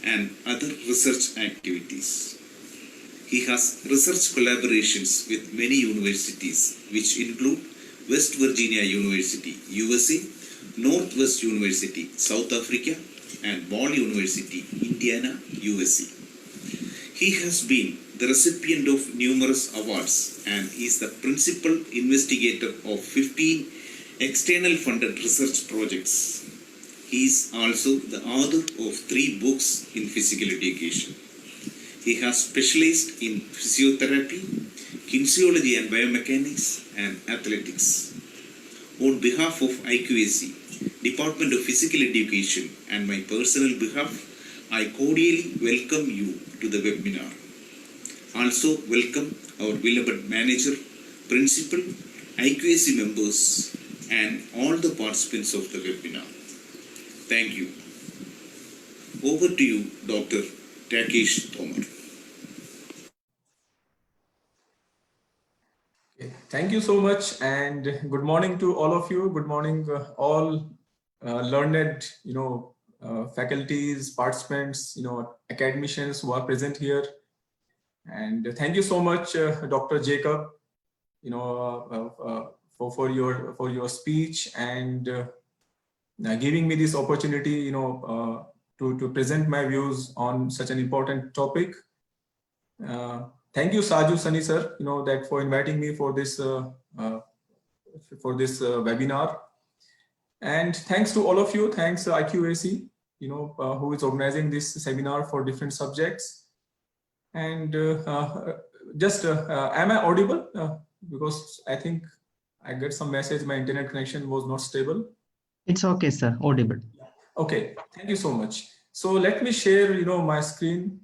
and other research activities. He has research collaborations with many universities, which include West Virginia University, USA, Northwest University, South Africa, and Ball University, Indiana, USA. He has been the recipient of numerous awards and is the principal investigator of 15 external funded research projects. He is also the author of 3 books in physical education. He has specialized in physiotherapy, kinesiology and biomechanics, and athletics. On behalf of IQAC, Department of Physical Education, and my personal behalf, I cordially welcome you to the webinar. Also welcome our beloved manager, principal, IQAC members, and all the participants of the webinar. Thank you. Over to you, Dr. Rakesh Tomar. Thank you so much, and good morning to all of you. Good morning, all learned, faculties, participants, academicians who are present here. And thank you so much, Dr. Jacob, for your speech and giving me this opportunity, to present my views on such an important topic. Thank you, Saju Sani sir, that for inviting me for this webinar. And thanks to all of you. Thanks IQAC, who is organizing this seminar for different subjects. And am I audible? Because I think I get some message my internet connection was not stable. It's okay, sir. Audible. Okay, thank you so much. So let me share, my screen.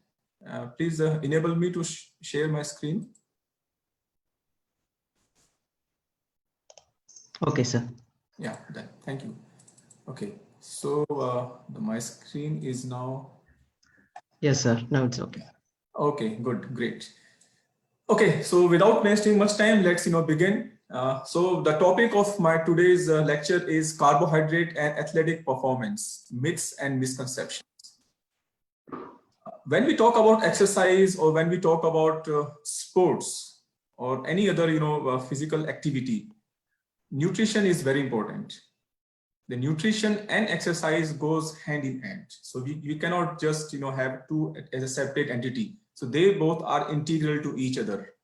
Please enable me to share my screen. Okay, sir. Yeah, done. Thank you. Okay, so my screen is now. Yes, sir. Now it's okay. Okay, good, great. Okay, so without wasting much time, let's begin. So the topic of my today's lecture is carbohydrate and athletic performance, myths and misconceptions. When we talk about exercise, or when we talk about sports or any other physical activity, nutrition is very important. The nutrition and exercise goes hand in hand. So we cannot just have two as a separate entity. So they both are integral to each other.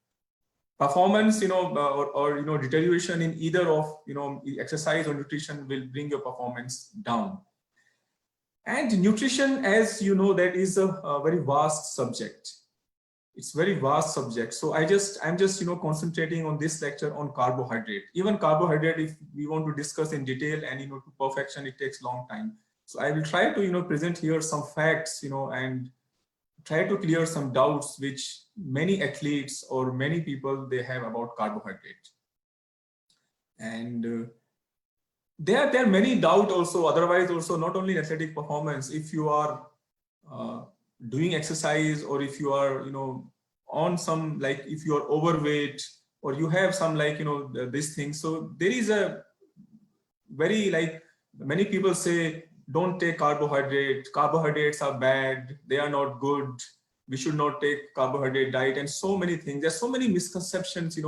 Performance or deterioration in either of exercise or nutrition will bring your performance down. And nutrition, as you know, that is a very vast subject. It's very vast subject. So I'm just concentrating on this lecture on carbohydrate. Even carbohydrate, if we want to discuss in detail and to perfection, it takes long time. So I will try to present here some facts and try to clear some doubts which many athletes or many people they have about carbohydrate. And there are many doubts also, otherwise also, not only in athletic performance. If you are doing exercise, or if you are on some, like if you are overweight, or you have some this thing, so there is a very, many people say, don't take carbohydrates are bad, they are not good, we should not take carbohydrate diet, and so many things. There's so many misconceptions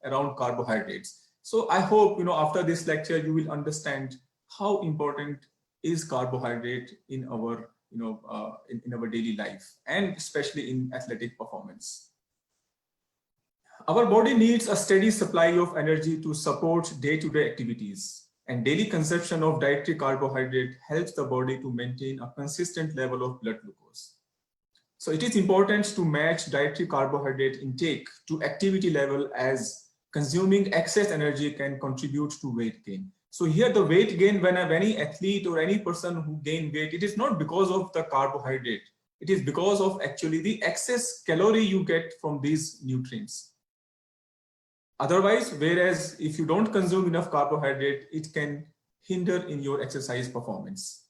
around carbohydrates. So I hope after this lecture you will understand how important is carbohydrate in our in our daily life, and especially in athletic performance. Our body needs a steady supply of energy to support day-to-day activities, and daily consumption of dietary carbohydrate helps the body to maintain a consistent level of blood glucose. So it is important to match dietary carbohydrate intake to activity level, as consuming excess energy can contribute to weight gain. So here the weight gain, when any athlete or any person who gain weight, it is not because of the carbohydrate. It is because of actually the excess calorie you get from these nutrients. Otherwise, whereas if you don't consume enough carbohydrate, it can hinder in your exercise performance.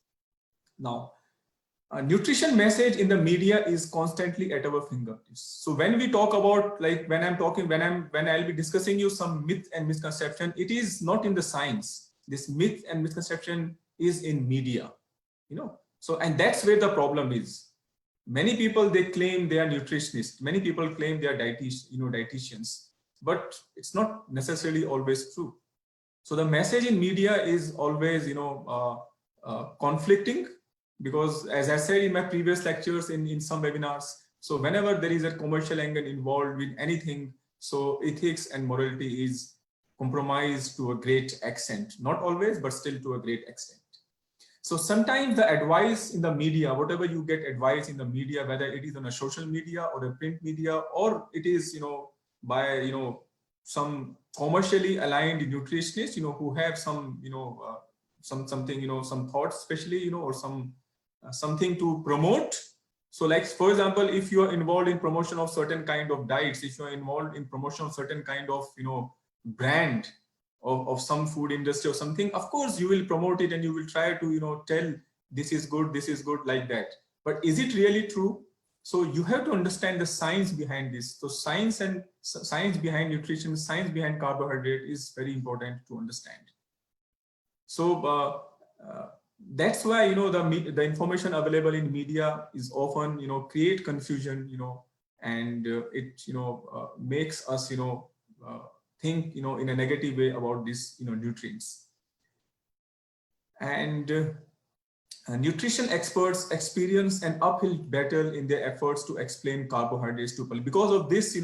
Now, a nutrition message in the media is constantly at our fingertips. So when we talk about, when I'll be discussing you some myth and misconception, it is not in the science. This myth and misconception is in media, So, and that's where the problem is. Many people, they claim they are nutritionists. Many people claim they are dietitians, but it's not necessarily always true. So the message in media is always, conflicting, because as I said in my previous lectures, in some webinars, so whenever there is a commercial angle involved with anything, so ethics and morality is compromised to a great extent, not always, but still to a great extent. So sometimes the advice in the media, whatever you get advice in the media, whether it is on a social media or a print media, or it is, by, some commercially aligned nutritionists, who have some, something, some thoughts, especially, or some something to promote. So like, for example, if you are involved in promotion of certain kind of diets, if you are involved in promotion of certain kind of, brand of some food industry or something, of course you will promote it and you will try to, tell this is good, like that. But is it really true? So you have to understand the science behind this. So science behind nutrition, science behind carbohydrate is very important to understand. So that's why, the information available in media is often, create confusion, and it, makes us, think, in a negative way about this, nutrients. And nutrition experts experience an uphill battle in their efforts to explain carbohydrates to people. Because of this,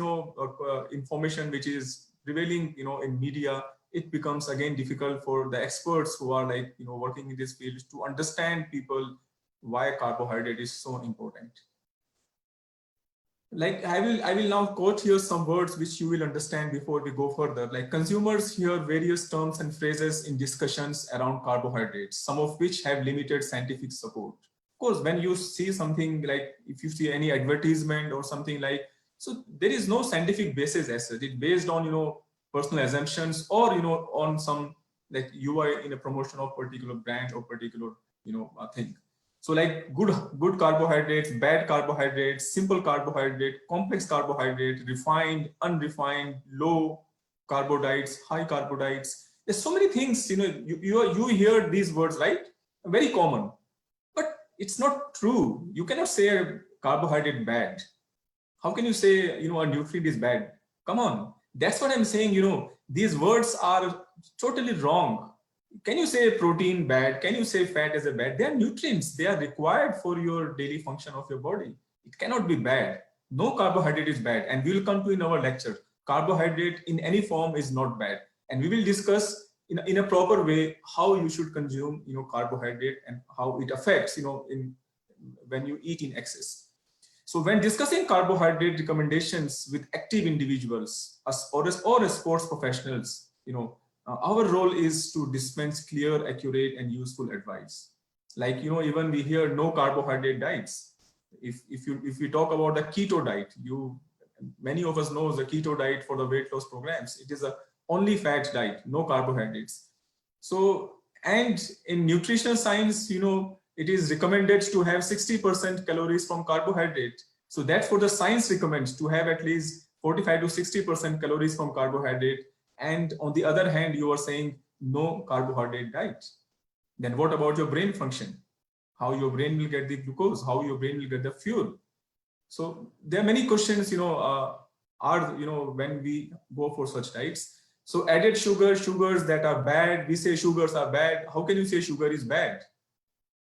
information which is prevailing, in media, it becomes again difficult for the experts who are like, working in this field to understand people why carbohydrate is so important. Like I will now quote here some words which you will understand before we go further. Like, consumers hear various terms and phrases in discussions around carbohydrates, some of which have limited scientific support. Of course, when you see something like, if you see any advertisement or something like, so there is no scientific basis as such. It's based on, personal assumptions, or, on some, like you are in a promotion of particular brand or particular, thing. So like good carbohydrates, bad carbohydrates, simple carbohydrate, complex carbohydrate, refined, unrefined, low carbo diets, high carbo diets. There's so many things, you hear these words, right? Very common, but it's not true. You cannot say a carbohydrate bad. How can you say, a nutrient is bad? Come on. That's what I'm saying, these words are totally wrong. Can you say protein bad? Can you say fat is a bad? They are nutrients. They are required for your daily function of your body. It cannot be bad. No carbohydrate is bad. And we will come to in our lecture. Carbohydrate in any form is not bad. And we will discuss in a proper way how you should consume, carbohydrate and how it affects, when you eat in excess. So when discussing carbohydrate recommendations with active individuals or sports professionals, our role is to dispense clear, accurate, and useful advice. Like, even we hear no carbohydrate diets. If we talk about the keto diet, many of us know the keto diet for the weight loss programs. It is a only fat diet, no carbohydrates. So, and in nutritional science, it is recommended to have 60% calories from carbohydrate. So that's what the science recommends, to have at least 45 to 60% calories from carbohydrate. And on the other hand, you are saying no carbohydrate diet. Then what about your brain function? How your brain will get the glucose, how your brain will get the fuel. So there are many questions, when we go for such diets. So added sugars that are bad, we say sugars are bad. How can you say sugar is bad?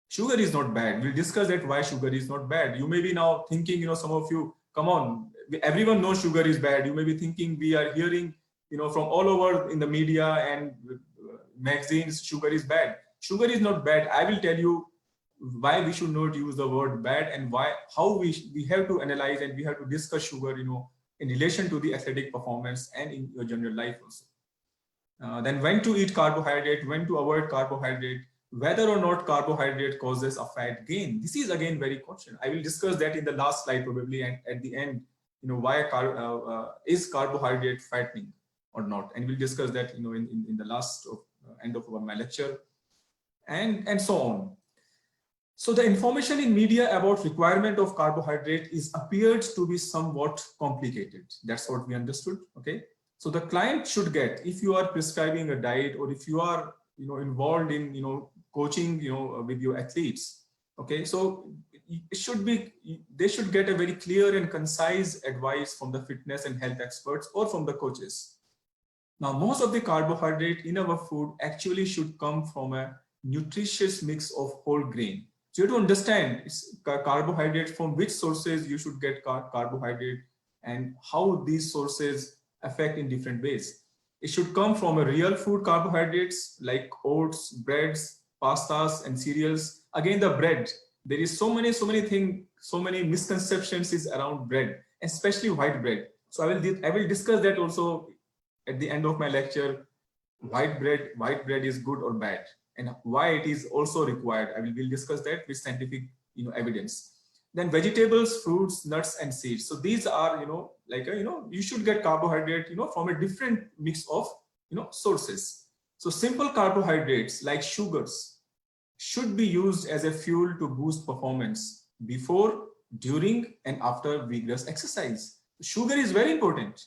Sugar is not bad. We'll discuss that why sugar is not bad. You may be now thinking, some of you, come on, everyone knows sugar is bad. You may be thinking, we are hearing, from all over in the media and magazines, sugar is bad. Sugar is not bad. I will tell you why we should not use the word bad, and how we have to analyze and we have to discuss sugar, in relation to the athletic performance and in your general life also. Then when to eat carbohydrate, when to avoid carbohydrate, whether or not carbohydrate causes a fat gain. This is again very question. I will discuss that in the last slide probably, and at the end, why is carbohydrate fattening or not, and we'll discuss that in the last end of my lecture, and so on. So the information in media about requirement of carbohydrate appears to be somewhat complicated. That's what we understood. Okay, so the client should get, if you are prescribing a diet, or if you are involved in coaching with your athletes. Okay, so it should be, they should get a very clear and concise advice from the fitness and health experts or from the coaches. Now, most of the carbohydrate in our food actually should come from a nutritious mix of whole grain. So you have to understand carbohydrate, from which sources you should get carbohydrate and how these sources affect in different ways. It should come from a real food carbohydrates like oats, breads, pastas, and cereals. Again, the bread, there is so many things, so many misconceptions is around bread, especially white bread. So I will discuss that also at the end of my lecture. White bread is good or bad, and why it is also required. We'll discuss that with scientific evidence. Then vegetables, fruits, nuts, and seeds. So these are you should get carbohydrate from a different mix of sources. So simple carbohydrates like sugars should be used as a fuel to boost performance before, during, and after vigorous exercise. Sugar is very important.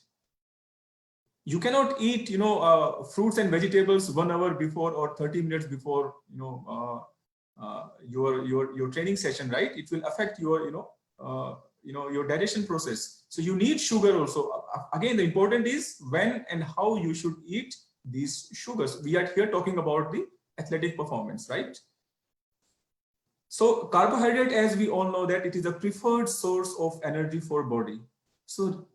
You cannot eat fruits and vegetables 1 hour before or 30 minutes before your training session, right? It will affect your your digestion process. So you need sugar also. Again, the important is when and how you should eat these sugars. We are here talking about the athletic performance, right? So carbohydrate, as we all know, that it is a preferred source of energy for body. So,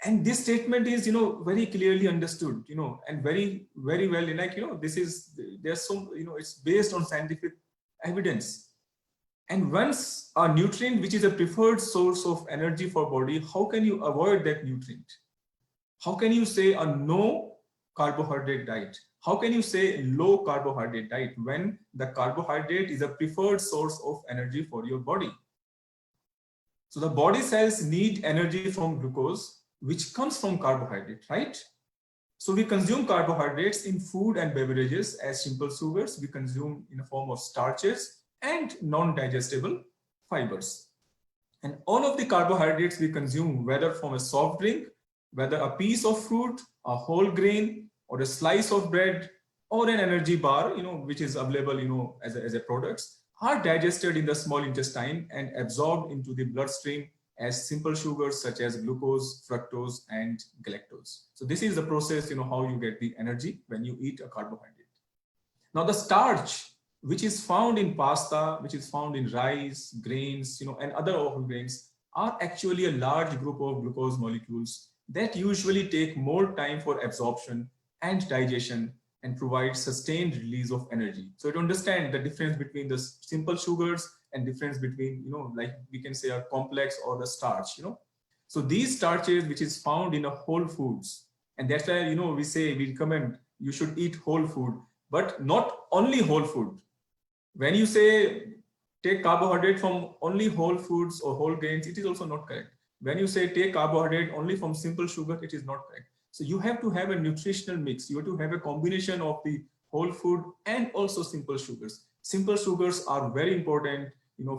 and this statement is very clearly understood, and very well, this is, there's so, it's based on scientific evidence. And once a nutrient which is a preferred source of energy for body, how can you avoid that nutrient? How can you say a no carbohydrate diet? How can you say low carbohydrate diet when the carbohydrate is a preferred source of energy for your body? So the body cells need energy from glucose, which comes from carbohydrate, right? So we consume carbohydrates in food and beverages as simple sugars. We consume in the form of starches and non-digestible fibers. And all of the carbohydrates we consume, whether from a soft drink, whether a piece of fruit, a whole grain, or a slice of bread, or an energy bar, which is available, as a products, are digested in the small intestine and absorbed into the bloodstream as simple sugars such as glucose, fructose, and galactose. So this is the process, how you get the energy when you eat a carbohydrate. Now the starch, which is found in pasta, which is found in rice, grains, and other whole grains, are actually a large group of glucose molecules that usually take more time for absorption and digestion and provide sustained release of energy. So to understand the difference between the simple sugars and difference between, like we can say a complex or the starch, So these starches, which is found in a whole foods, and that's why, we recommend you should eat whole food, but not only whole food. When you say take carbohydrate from only whole foods or whole grains, it is also not correct. When you say take carbohydrate only from simple sugar, it is not correct. So you have to have a nutritional mix. You have to have a combination of the whole food and also simple sugars. Simple sugars are very important,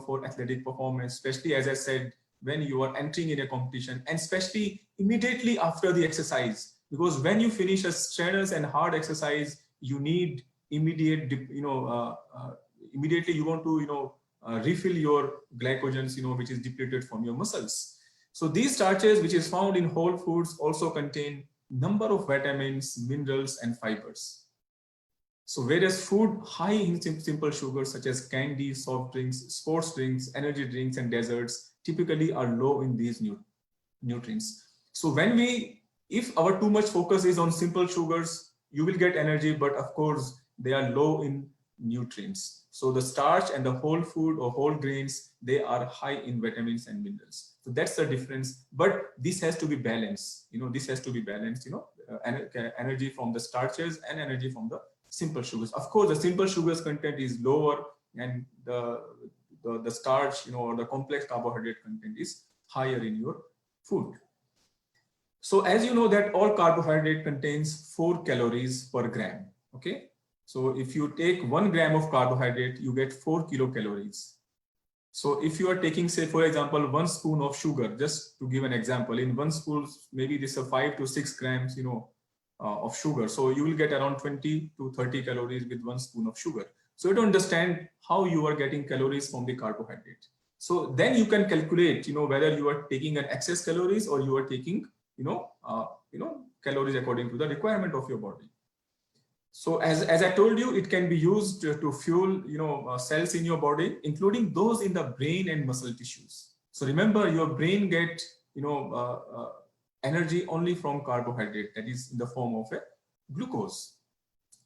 for athletic performance, especially as I said, when you are entering in a competition, and especially immediately after the exercise, because when you finish a strenuous and hard exercise, you need immediate, immediately you want to, refill your glycogens, which is depleted from your muscles. So these starches, which is found in whole foods, also contain number of vitamins, minerals, and fibers. So whereas food high in simple sugars such as candy, soft drinks, sports drinks, energy drinks, and desserts typically are low in these nutrients. So if our too much focus is on simple sugars, you will get energy, but of course they are low in nutrients. So the starch and the whole food or whole grains, they are high in vitamins and minerals. So that's the difference, but this has to be balanced. This has to be balanced, energy from the starches and energy from the simple sugars. Of course, the simple sugars content is lower, and the starch, or the complex carbohydrate content is higher in your food. So as you know that all carbohydrate contains 4 calories per gram. Okay. So if you take 1 gram of carbohydrate, you get 4 kilocalories. So if you are taking, say, for example, 1 spoon of sugar, just to give an example, in 1 spoon, maybe this is 5 to 6 grams, of sugar. So you will get around 20 to 30 calories with 1 spoon of sugar. So you have to understand how you are getting calories from the carbohydrate. So then you can calculate, whether you are taking an excess calories or you are taking, calories according to the requirement of your body. So as I told you, it can be used to fuel, cells in your body, including those in the brain and muscle tissues. So remember, your brain get, energy only from carbohydrate, that is in the form of a glucose.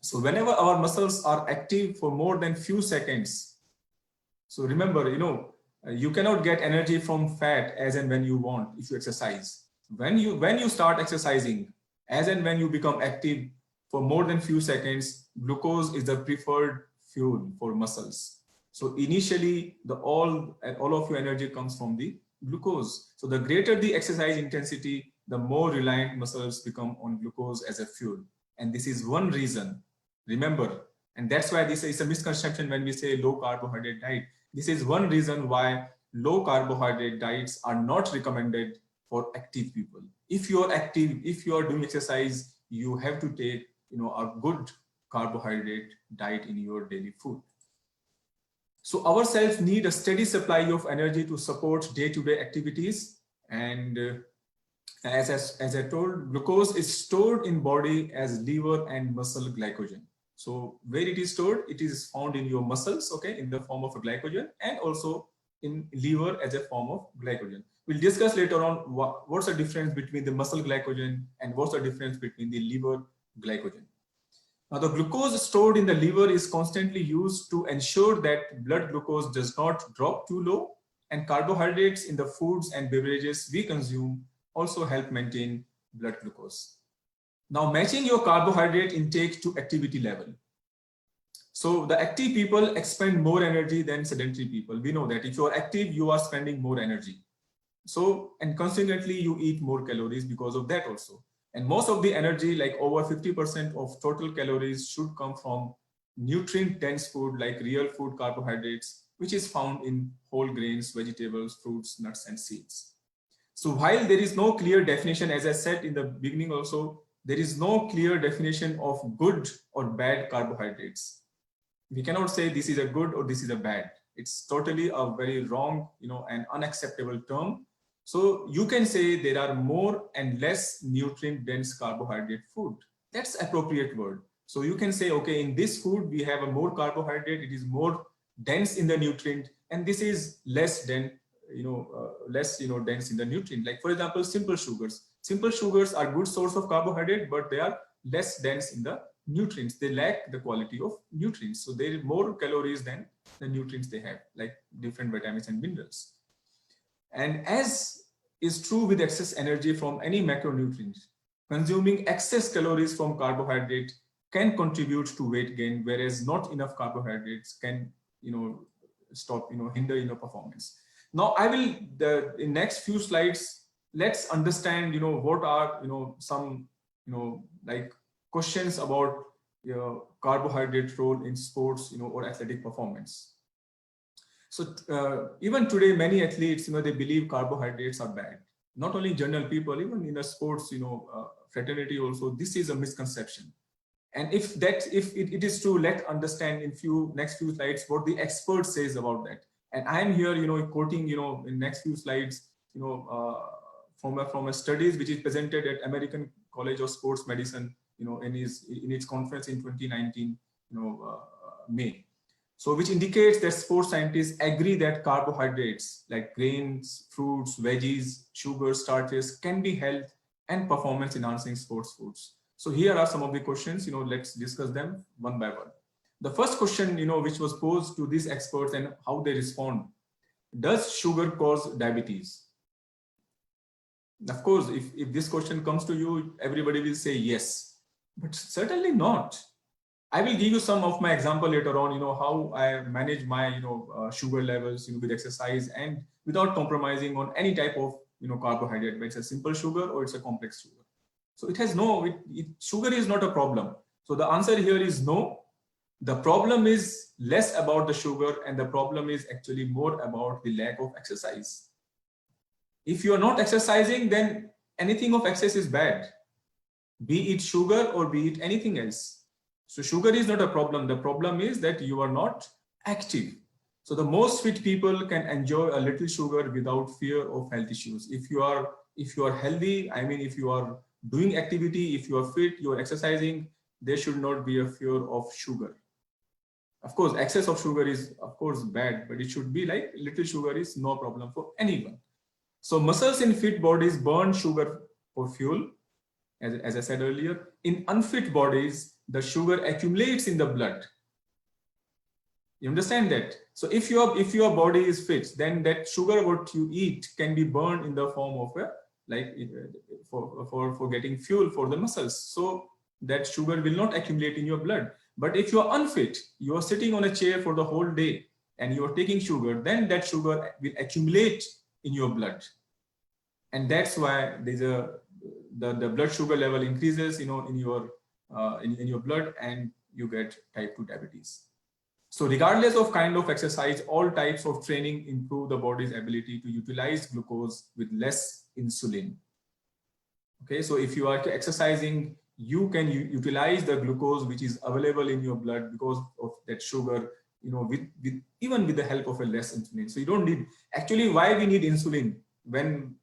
So whenever our muscles are active for more than few seconds, so remember, you cannot get energy from fat as and when you want if you exercise. When you start exercising, as and when you become active for more than few seconds, glucose is the preferred fuel for muscles. So initially, all of your energy comes from the glucose. So the greater the exercise intensity, the more reliant muscles become on glucose as a fuel. And this is one reason, remember, and that's why this is a misconception when we say low carbohydrate diet. This is one reason why low carbohydrate diets are not recommended for active people. If you are active, if you are doing exercise, you have to take, a good carbohydrate diet in your daily food. So our cells need a steady supply of energy to support day-to-day activities. And as I told, glucose is stored in body as liver and muscle glycogen. So where it is stored, it is found in your muscles, okay, in the form of a glycogen, and also in liver as a form of glycogen. We'll discuss later on what's the difference between the muscle glycogen and what's the difference between the liver glycogen. Now the glucose stored in the liver is constantly used to ensure that blood glucose does not drop too low, and carbohydrates in the foods and beverages we consume also help maintain blood glucose. Now matching your carbohydrate intake to activity level. So the active people expend more energy than sedentary people. We know that if you are active, you are spending more energy. So, and consequently, you eat more calories because of that also. And most of the energy, like over 50% of total calories, should come from nutrient-dense food like real food carbohydrates, which is found in whole grains, vegetables, fruits, nuts, and seeds. So while there is no clear definition, as I said in the beginning also, there is no clear definition of good or bad carbohydrates. We cannot say this is a good or this is a bad. It's totally a very wrong, and unacceptable term. So you can say there are more and less nutrient-dense carbohydrate food. That's appropriate word. So you can say, okay, in this food, we have a more carbohydrate, it is more dense in the nutrient, and this is less dense, dense in the nutrient. Like for example, simple sugars. Simple sugars are good source of carbohydrate, but they are less dense in the nutrients. They lack the quality of nutrients. So there is more calories than the nutrients they have, like different vitamins and minerals. And as is true with excess energy from any macronutrient, consuming excess calories from carbohydrate can contribute to weight gain, whereas not enough carbohydrates can, hinder performance. Now I will, in next few slides, let's understand, what are, some, like questions about carbohydrate role in sports, or athletic performance. So even today, many athletes, they believe carbohydrates are bad. Not only general people, even in the sports, fraternity also, this is a misconception. And if it is true, let's understand in next few slides what the expert says about that. And I'm here, quoting, in next few slides, from a studies which is presented at American College of Sports Medicine, in its conference in 2019, May. So which indicates that sports scientists agree that carbohydrates like grains, fruits, veggies, sugars, starches can be health and performance enhancing sports foods. So here are some of the questions, let's discuss them one by one. The first question, which was posed to these experts and how they respond: does sugar cause diabetes? Of course, if this question comes to you, everybody will say yes, but certainly not. I will give you some of my example later on, how I manage my, sugar levels, with exercise and without compromising on any type of, carbohydrate, whether it's a simple sugar or it's a complex sugar. So it has sugar is not a problem. So the answer here is no. The problem is less about the sugar, and the problem is actually more about the lack of exercise. If you are not exercising, then anything of excess is bad, be it sugar or be it anything else. So sugar is not a problem. The problem is that you are not active. So the most fit people can enjoy a little sugar without fear of health issues. If you are healthy, I mean, if you are doing activity, if you are fit, you are exercising, there should not be a fear of sugar. Of course, excess of sugar is of course bad, but it should be like little sugar is no problem for anyone. So muscles in fit bodies burn sugar for fuel. As I said earlier, in unfit bodies, the sugar accumulates in the blood. You understand that? So if your body is fit, then that sugar what you eat can be burned in the form of a for getting fuel for the muscles. So that sugar will not accumulate in your blood. But if you are unfit, you are sitting on a chair for the whole day and you are taking sugar, then that sugar will accumulate in your blood. And that's why there's the blood sugar level increases, in your blood, and you get type 2 diabetes. So regardless of kind of exercise, all types of training improve the body's ability to utilize glucose with less insulin. Okay, so if you are exercising, you can utilize the glucose which is available in your blood because of that sugar, even with the help of a less insulin. So you don't need, actually why we need insulin? When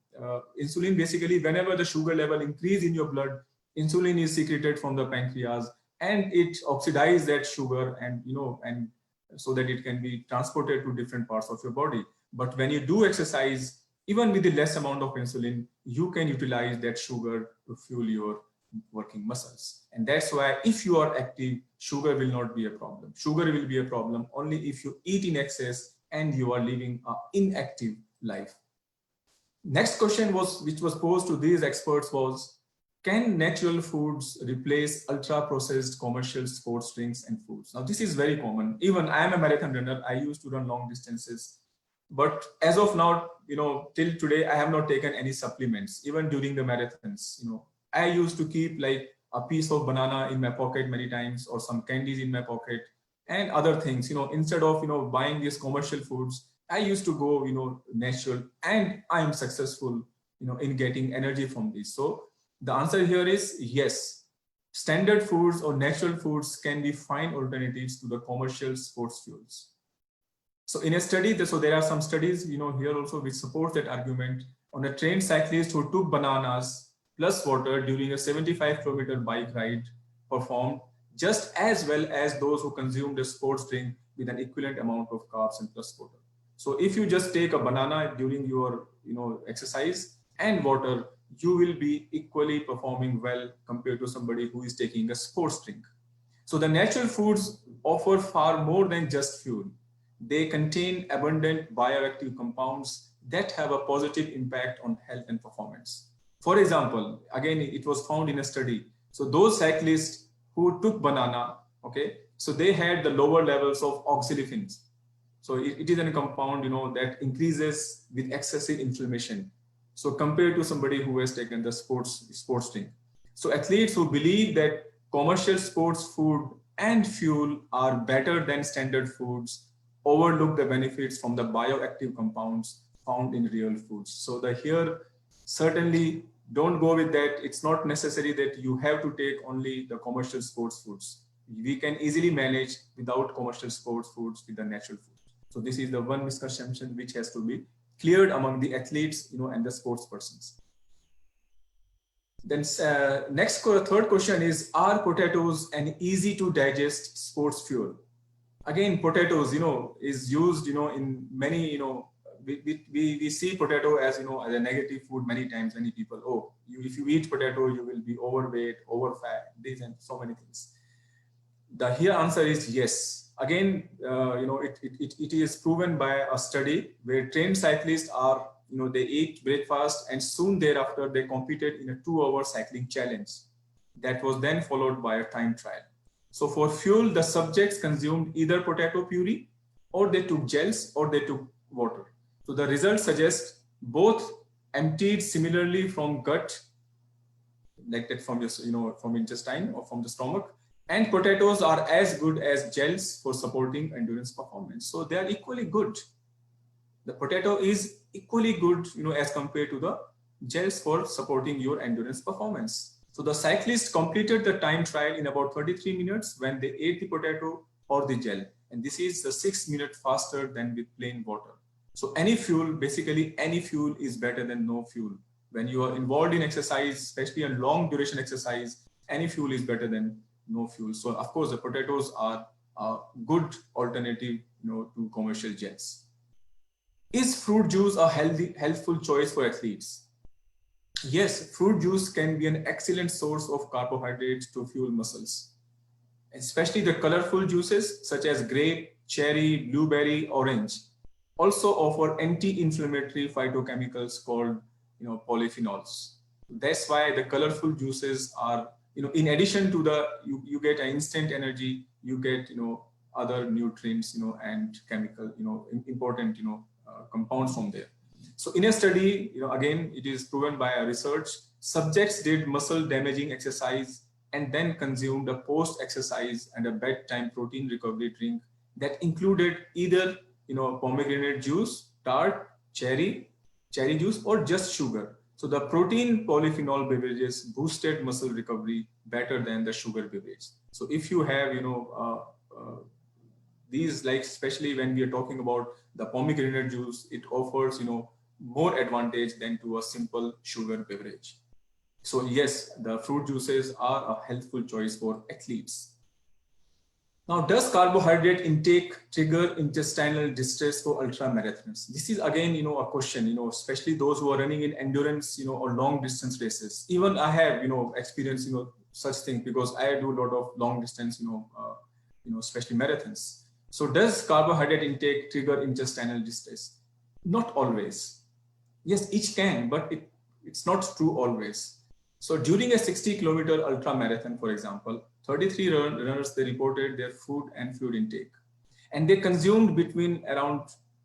insulin, basically whenever the sugar level increase in your blood, insulin is secreted from the pancreas and it oxidizes that sugar and so that it can be transported to different parts of your body. But when you do exercise, even with the less amount of insulin, you can utilize that sugar to fuel your working muscles. And that's why if you are active, sugar will not be a problem. Sugar will be a problem only if you eat in excess and you are living an inactive life. Next question which was posed to these experts was, can natural foods replace ultra-processed commercial sports drinks and foods? Now, this is very common. Even I am a marathon runner. I used to run long distances. But as of now, till today, I have not taken any supplements, even during the marathons. I used to keep like a piece of banana in my pocket many times, or some candies in my pocket and other things, instead of, buying these commercial foods. I used to go, natural, and I am successful, in getting energy from this. So the answer here is yes. Standard foods or natural foods can be fine alternatives to the commercial sports fuels. So in a study, so there are some studies, here also which support that argument on a trained cyclist who took bananas plus water during a 75-kilometer bike ride performed just as well as those who consumed a sports drink with an equivalent amount of carbs and plus water. So if you just take a banana during your exercise and water, you will be equally performing well compared to somebody who is taking a sports drink. So the natural foods offer far more than just fuel. They contain abundant bioactive compounds that have a positive impact on health and performance. For example, again, it was found in a study. So those cyclists who took banana, okay, so they had the lower levels of oxylifins. So it is a compound, that increases with excessive inflammation. So compared to somebody who has taken the sports drink. So athletes who believe that commercial sports food and fuel are better than standard foods overlook the benefits from the bioactive compounds found in real foods. So here, certainly don't go with that. It's not necessary that you have to take only the commercial sports foods. We can easily manage without commercial sports foods with the natural foods. So this is the one misconception which has to be cleared among the athletes, and the sports persons. Then third question is, are potatoes an easy to digest sports fuel? Again, potatoes, is used, in many, we see potato as, as a negative food many times. Many people, if you eat potato, you will be overweight, overfat, this and so many things. The here answer is yes. Again, it is proven by a study where trained cyclists are, they eat breakfast and soon thereafter they competed in a 2-hour cycling challenge. That was then followed by a time trial. So for fuel, the subjects consumed either potato puree, or they took gels, or they took water. So the results suggest both emptied similarly from gut, like that from your, from intestine or from the stomach, and potatoes are as good as gels for supporting endurance performance. So they are equally good. The potato is equally good, as compared to the gels for supporting your endurance performance. So the cyclist completed the time trial in about 33 minutes when they ate the potato or the gel. and this is 6 minutes faster than with plain water. So any fuel, basically any fuel is better than no fuel. When you are involved in exercise, especially a long duration exercise, any fuel is better than no fuel. So of course the potatoes are a good alternative, to commercial jets. Is fruit juice a healthful choice for athletes? Yes, fruit juice can be an excellent source of carbohydrates to fuel muscles. Especially the colorful juices such as grape, cherry, blueberry, orange also offer anti-inflammatory phytochemicals called polyphenols. That's why the colorful juices are, in addition to the you get an instant energy, you get other nutrients and chemical important compounds from there. So in a study, again it is proven by a research, subjects did muscle damaging exercise and then consumed a post-exercise and a bedtime protein recovery drink that included either pomegranate juice, tart, cherry juice, or just sugar. So the protein polyphenol beverages boosted muscle recovery better than the sugar beverage. So if you have these, like especially when we are talking about the pomegranate juice, it offers more advantage than to a simple sugar beverage. So yes, the fruit juices are a healthful choice for athletes. Now, does carbohydrate intake trigger intestinal distress for ultra marathoners? This is again, a question, especially those who are running in endurance, or long distance races. Even I have, experienced, such things because I do a lot of long distance, especially marathons. So does carbohydrate intake trigger intestinal distress? Not always. Yes, each can, but it's not true always. So during a 60-kilometer ultra marathon, for example, 33 runners, they reported their food and fluid intake. And they consumed between around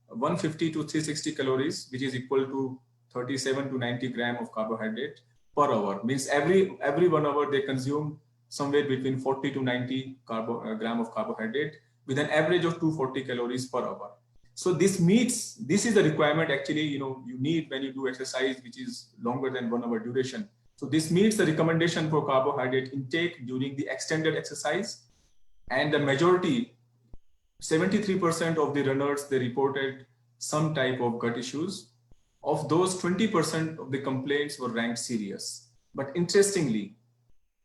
150 to 360 calories, which is equal to 37 to 90 grams of carbohydrate per hour. Means every 1 hour they consumed somewhere between 40 to 90 grams of carbohydrate with an average of 240 calories per hour. So this is the requirement actually, you need when you do exercise, which is longer than 1 hour duration. So this meets the recommendation for carbohydrate intake during the extended exercise. And the majority, 73% of the runners, they reported some type of gut issues. Of those, 20% of the complaints were ranked serious. But interestingly,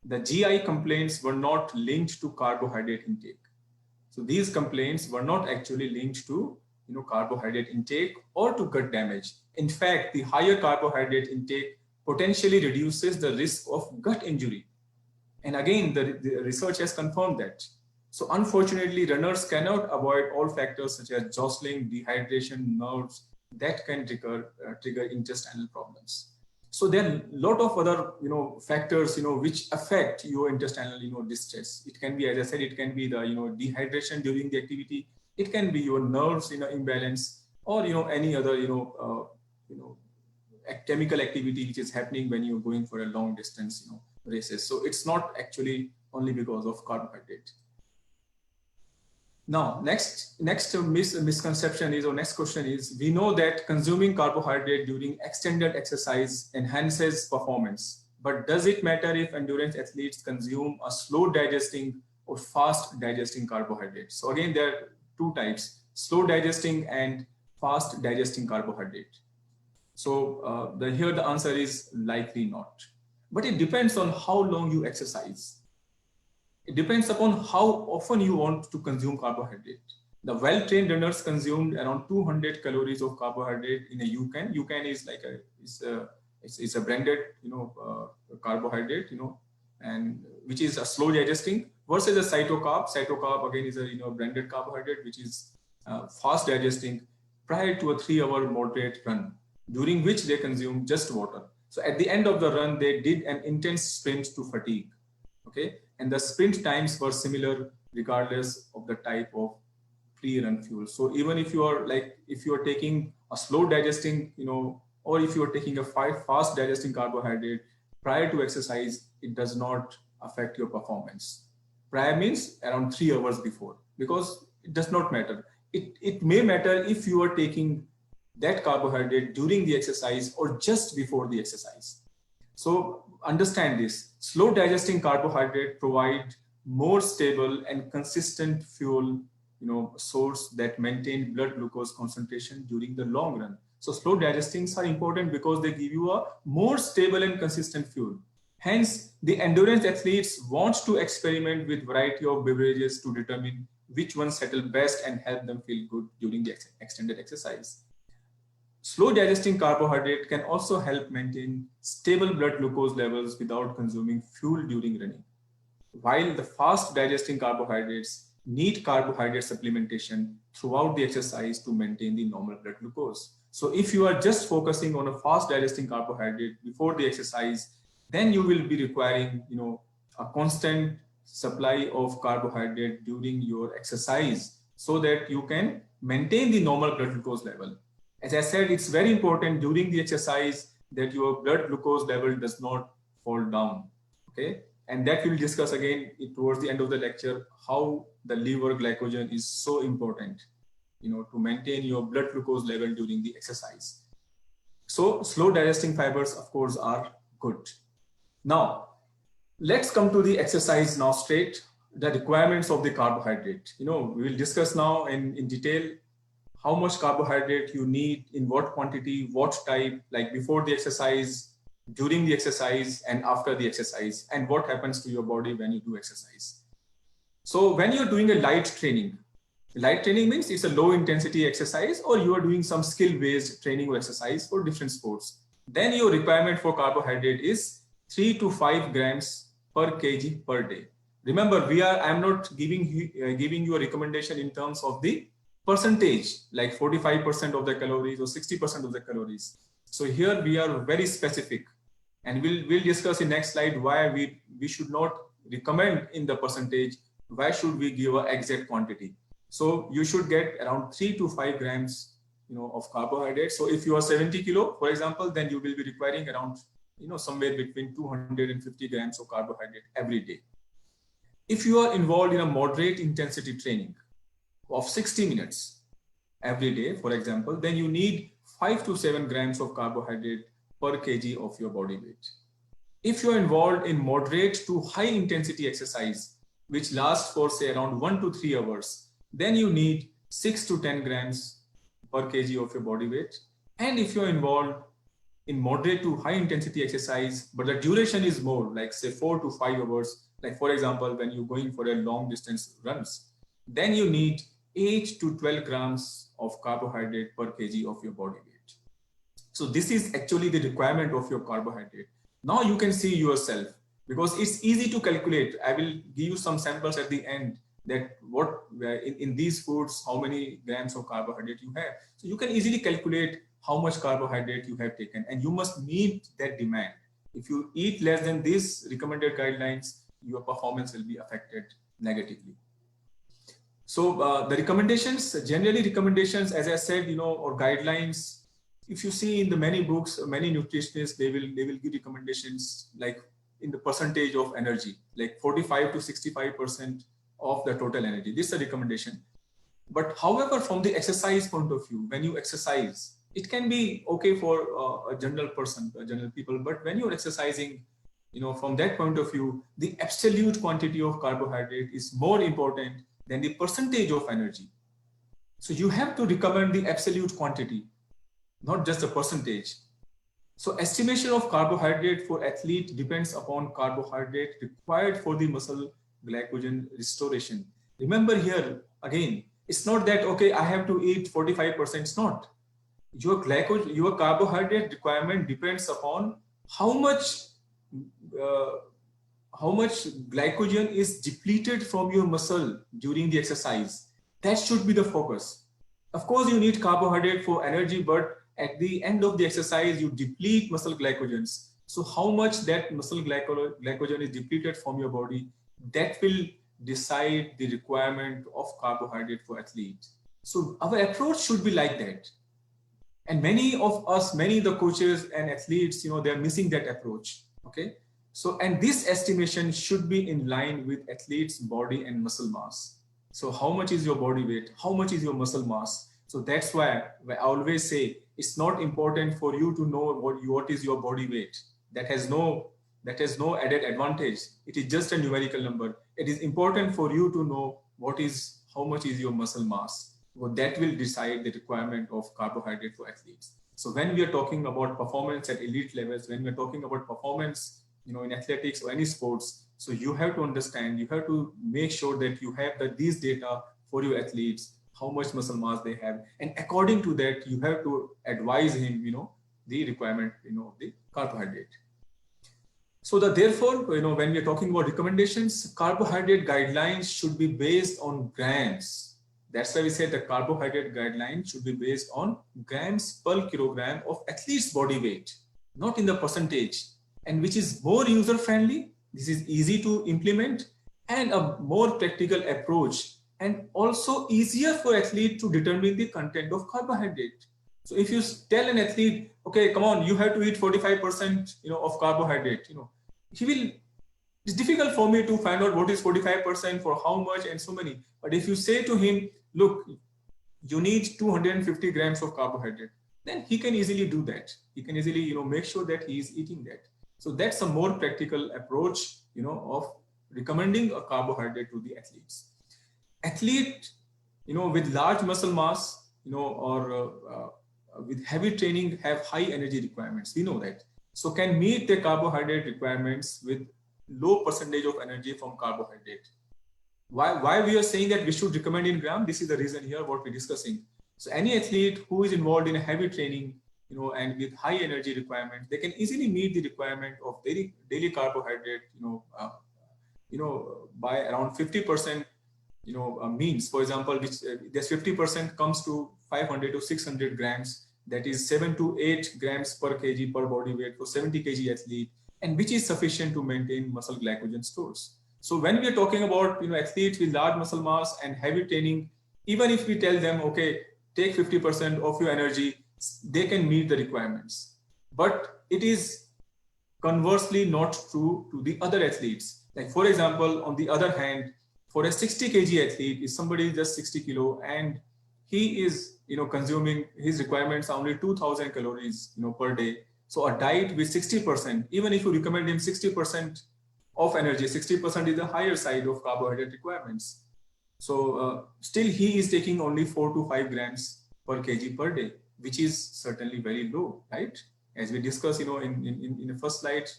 the GI complaints were not linked to carbohydrate intake. So these complaints were not actually linked to carbohydrate intake or to gut damage. In fact, the higher carbohydrate intake potentially reduces the risk of gut injury. And again, the research has confirmed that. So unfortunately, runners cannot avoid all factors such as jostling, dehydration, nerves that can trigger intestinal problems. So there are a lot of other factors which affect your intestinal distress. It can be, as I said, it can be the dehydration during the activity. It can be your nerves imbalance, or any other chemical activity which is happening when you're going for a long distance races. So it's not actually only because of carbohydrate. Now, next misconception is, or next question is, we know that consuming carbohydrate during extended exercise enhances performance, but does it matter if endurance athletes consume a slow digesting or fast digesting carbohydrate? So again, there are two types, slow digesting and fast digesting carbohydrate. So here the answer is likely not, but it depends on how long you exercise. It depends upon how often you want to consume carbohydrate. The well-trained runners consumed around 200 calories of carbohydrate in a UCAN. UCAN is like it's a branded carbohydrate and which is a slow digesting, versus a cytocarb. Cytocarb again is a branded carbohydrate which is fast digesting prior to a 3-hour moderate run, during which they consume just water. So at the end of the run, they did an intense sprint to fatigue. Okay, and the sprint times were similar regardless of the type of pre-run fuel. So even if you are taking a slow digesting, or if you are taking a fast digesting carbohydrate prior to exercise, it does not affect your performance. Prior means around 3 hours before, because it does not matter. It may matter if you are taking that carbohydrate during the exercise or just before the exercise. So understand this, slow digesting carbohydrate provide more stable and consistent fuel, source that maintain blood glucose concentration during the long run. So slow digestings are important because they give you a more stable and consistent fuel. Hence, the endurance athletes want to experiment with variety of beverages to determine which ones settle best and help them feel good during the extended exercise. Slow digesting carbohydrate can also help maintain stable blood glucose levels without consuming fuel during running. While the fast digesting carbohydrates need carbohydrate supplementation throughout the exercise to maintain the normal blood glucose. So if you are just focusing on a fast digesting carbohydrate before the exercise, then you will be requiring, a constant supply of carbohydrate during your exercise so that you can maintain the normal blood glucose level. As I said, it's very important during the exercise that your blood glucose level does not fall down. Okay. And that we'll discuss again towards the end of the lecture, how the liver glycogen is so important, to maintain your blood glucose level during the exercise. So slow digesting fibers, of course, are good. Now, let's come to the exercise now straight, the requirements of the carbohydrate. We will discuss now in detail how much carbohydrate you need, in what quantity, what type, like before the exercise, during the exercise, and after the exercise, and what happens to your body when you do exercise. So when you're doing a light training means it's a low intensity exercise, or you are doing some skill based training or exercise for different sports. Then your requirement for carbohydrate is 3 to 5 grams per kg per day. Remember, I'm not giving you a recommendation in terms of the percentage, like 45% of the calories or 60% of the calories. So here we are very specific, and we'll discuss in next slide why we should not recommend in the percentage. Why should we give an exact quantity? So you should get around 3 to 5 grams, of carbohydrate. So if you are 70 kilo, for example, then you will be requiring around, somewhere between 250 grams of carbohydrate every day. If you are involved in a moderate intensity training of 60 minutes every day, for example, then you need 5 to 7 grams of carbohydrate per kg of your body weight. If you're involved in moderate to high intensity exercise, which lasts for say around 1 to 3 hours, then you need 6 to 10 grams per kg of your body weight. And if you're involved in moderate to high intensity exercise, but the duration is more, like say 4 to 5 hours, like for example, when you're going for a long distance runs, then you need 8 to 12 grams of carbohydrate per kg of your body weight. So this is actually the requirement of your carbohydrate. Now you can see yourself, because it's easy to calculate. I will give you some samples at the end that what in these foods, how many grams of carbohydrate you have. So you can easily calculate how much carbohydrate you have taken, and you must meet that demand. If you eat less than these recommended guidelines, your performance will be affected negatively. So the recommendations, generally recommendations, as I said, or guidelines, if you see in the many books, many nutritionists, they will give recommendations like in the percentage of energy, like 45 to 65% of the total energy. This is a recommendation. But however, from the exercise point of view, when you exercise, it can be okay for a general person, general people. But when you're exercising, from that point of view, the absolute quantity of carbohydrate is more important than the percentage of energy. So you have to recommend the absolute quantity, not just the percentage. So estimation of carbohydrate for athlete depends upon carbohydrate required for the muscle glycogen restoration. Remember here, again, it's not that, okay, I have to eat 45%. It's not. Your carbohydrate requirement depends upon how much glycogen is depleted from your muscle during the exercise. That should be the focus. Of course, you need carbohydrate for energy, but at the end of the exercise, you deplete muscle glycogens. So how much that muscle glycogen is depleted from your body, that will decide the requirement of carbohydrate for athletes. So our approach should be like that. And many of the coaches and athletes, they're missing that approach. Okay. So, and this estimation should be in line with athletes' body and muscle mass. So how much is your body weight? How much is your muscle mass? So that's why I always say it's not important for you to know what is your body weight. That has no added advantage. It is just a numerical number. It is important for you to know how much is your muscle mass. Well, that will decide the requirement of carbohydrate for athletes. So when we are talking about performance at elite levels, when we're talking about performance, in athletics or any sports, so you have to understand, you have to make sure that you have these data for your athletes, how much muscle mass they have, and according to that, you have to advise him, the requirement, of the carbohydrate. So therefore, when we are talking about recommendations, carbohydrate guidelines should be based on grams. That's why we said the carbohydrate guideline should be based on grams per kilogram of athlete's body weight, not in the percentage, and which is more user friendly. This is easy to implement and a more practical approach, and also easier for athlete to determine the content of carbohydrate. So if you tell an athlete, okay, come on, you have to eat 45%, of carbohydrate, he will, it's difficult for me to find out what is 45% for how much and so many. But if you say to him, look, you need 250 grams of carbohydrate, then he can easily do that. He can easily, make sure that he is eating that. So that's a more practical approach, of recommending a carbohydrate to the athletes. Athlete, with large muscle mass, or with heavy training have high energy requirements. We know that. So can meet the carbohydrate requirements with low percentage of energy from carbohydrate. Why we are saying that we should recommend in gram? This is the reason here what we're discussing. So any athlete who is involved in a heavy training, and with high energy requirements, they can easily meet the requirement of daily carbohydrate, by around 50%, means. For example, which this 50% comes to 500 to 600 grams. That is 7 to 8 grams per kg per body weight for 70 kg athlete, and which is sufficient to maintain muscle glycogen stores. So when we are talking about, athletes with large muscle mass and heavy training, even if we tell them, okay, take 50% of your energy, they can meet the requirements. But it is conversely not true to the other athletes. Like for example, on the other hand, for a 60 kg athlete, if somebody is just 60 kilo and he is, consuming his requirements are only 2000 calories, per day. So a diet with 60%, even if you recommend him 60% of energy, 60% is the higher side of carbohydrate requirements. So still he is taking only 4 to 5 grams per kg per day, which is certainly very low, right? As we discussed, in the first slide,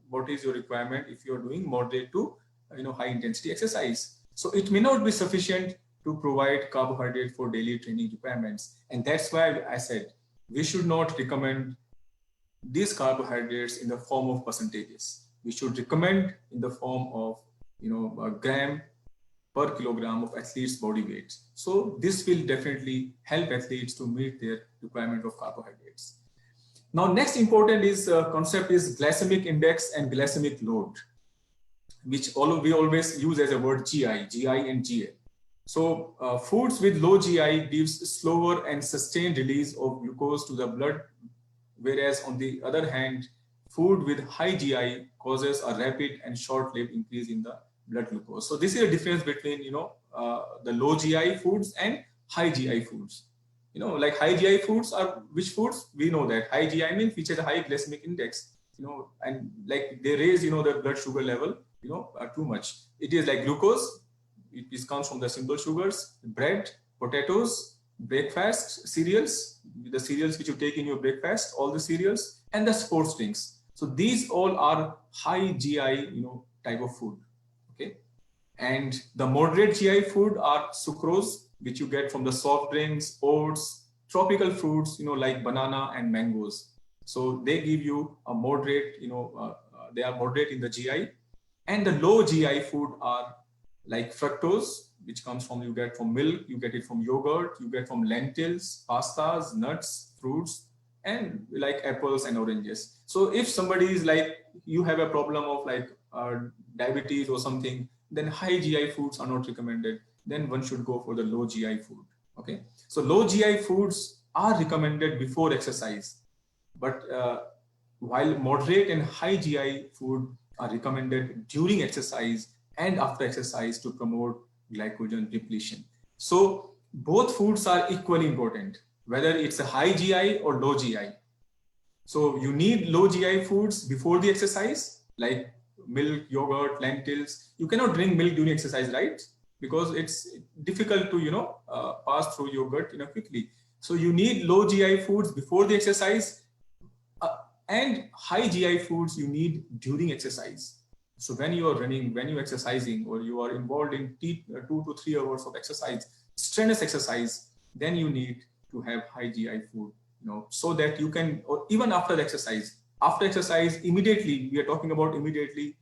what is your requirement if you're doing moderate to, high intensity exercise. So it may not be sufficient to provide carbohydrate for daily training requirements. And that's why I said, we should not recommend these carbohydrates in the form of percentages. We should recommend in the form of, a gram per kilogram of athlete's body weight. So this will definitely help athletes to meet their requirement of carbohydrates. Now, next important concept is glycemic index and glycemic load, which we always use as a word GI and GL. So foods with low GI gives slower and sustained release of glucose to the blood, whereas on the other hand, food with high GI causes a rapid and short-lived increase in the blood glucose. So this is a difference between, the low GI foods and high GI foods. Like high GI foods are which foods? We know that high GI means which has a high glycemic index, and like they raise, the blood sugar level, too much. It is like glucose. It comes from the simple sugars, bread, potatoes, breakfast cereals, the cereals which you take in your breakfast, all the cereals, and the sports drinks. So these all are high GI, type of food. Okay. And the moderate GI food are sucrose, which you get from the soft drinks, oats, tropical fruits, like banana and mangoes. So they give you a moderate, they are moderate in the GI. And the low GI food are like fructose, which comes from, you get from milk, you get it from yogurt, you get from lentils, pastas, nuts, fruits, and like apples and oranges. So if somebody is like, you have a problem of like diabetes or something, then high GI foods are not recommended. Then one should go for the low GI food. Okay. So low GI foods are recommended before exercise, but while moderate and high GI food are recommended during exercise and after exercise to promote glycogen depletion. So both foods are equally important, whether it's a high GI or low GI. So you need low GI foods before the exercise, like milk, yogurt, lentils. You cannot drink milk during exercise, right? because it's difficult to, pass through your gut, quickly. So you need low GI foods before the exercise, and high GI foods you need during exercise. So when you are running, when you're exercising, or you are involved in 2 to 3 hours of exercise, strenuous exercise, then you need to have high GI food, so that you can, or even after the exercise. After exercise, immediately, we are talking about immediately,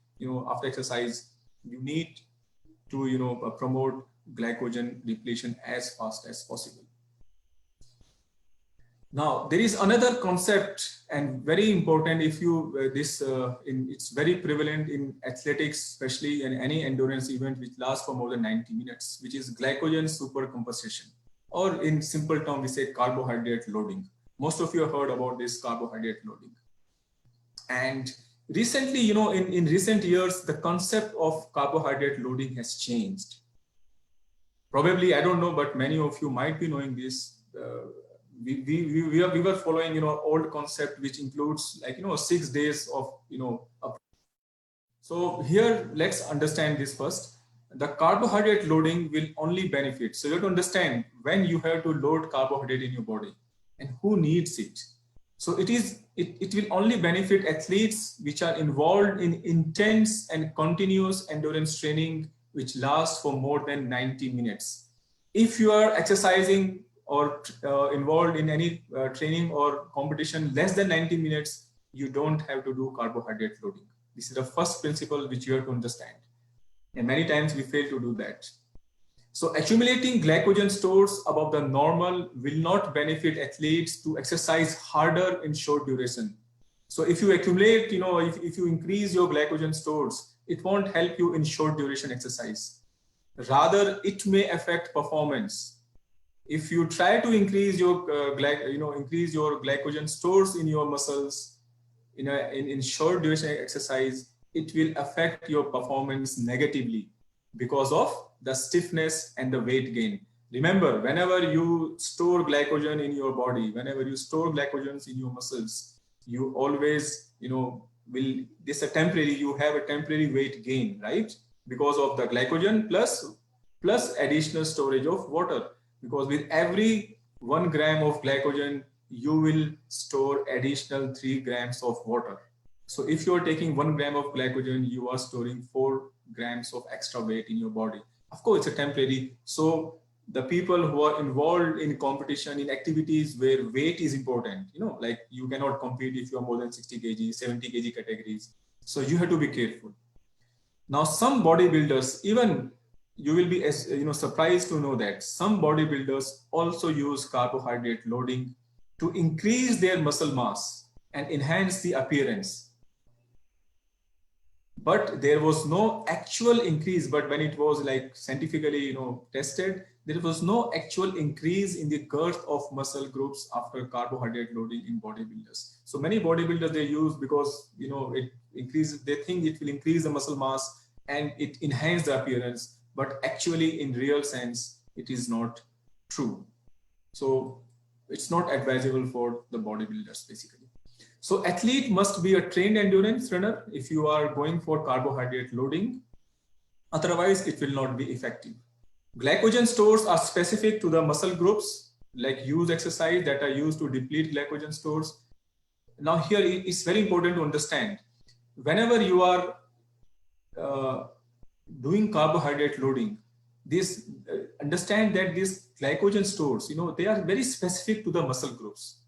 after exercise, you need to, promote glycogen depletion as fast as possible. Now, there is another concept, and very important. If you it's very prevalent in athletics, especially in any endurance event which lasts for more than 90 minutes, which is glycogen supercompensation, or in simple term, we say carbohydrate loading. Most of you have heard about this carbohydrate loading. And recently, in recent years, the concept of carbohydrate loading has changed. Probably, I don't know, but many of you might be knowing this. We were following, old concept, which includes 6 days of, So here, let's understand this first. The carbohydrate loading will only benefit. So you have to understand when you have to load carbohydrate in your body and who needs it. So it will only benefit athletes which are involved in intense and continuous endurance training, which lasts for more than 90 minutes. If you are exercising or involved in any training or competition less than 90 minutes, you don't have to do carbohydrate loading. This is the first principle which you have to understand. And many times we fail to do that. So accumulating glycogen stores above the normal will not benefit athletes to exercise harder in short duration. So if you accumulate, if you increase your glycogen stores, it won't help you in short duration exercise. Rather, it may affect performance. If you try to increase your increase your glycogen stores in your muscles in short duration exercise, it will affect your performance negatively because of the stiffness and the weight gain. Remember, whenever you store glycogen in your body, whenever you store glycogens in your muscles, you always, this a temporary, you have a temporary weight gain, right? Because of the glycogen plus additional storage of water. Because with every 1 gram of glycogen, you will store additional 3 grams of water. So if you're taking 1 gram of glycogen, you are storing 4 grams of extra weight in your body. Of course, it's a temporary. So the people who are involved in competition, in activities where weight is important, like you cannot compete if you are more than 60 kg, 70 kg categories. So you have to be careful. Now, some bodybuilders, even you will be surprised to know that some bodybuilders also use carbohydrate loading to increase their muscle mass and enhance the appearance. But there was no actual increase. But when it was scientifically tested, there was no actual increase in the girth of muscle groups after carbohydrate loading in bodybuilders. So many bodybuilders they use because it increases. They think it will increase the muscle mass and it enhance the appearance. But actually, in real sense, it is not true. So it's not advisable for the bodybuilders, basically. So athlete must be a trained endurance runner if you are going for carbohydrate loading. Otherwise, it will not be effective. Glycogen stores are specific to the muscle groups, like use exercise that are used to deplete glycogen stores. Now here, it's very important to understand, whenever you are doing carbohydrate loading, understand that these glycogen stores, they are very specific to the muscle groups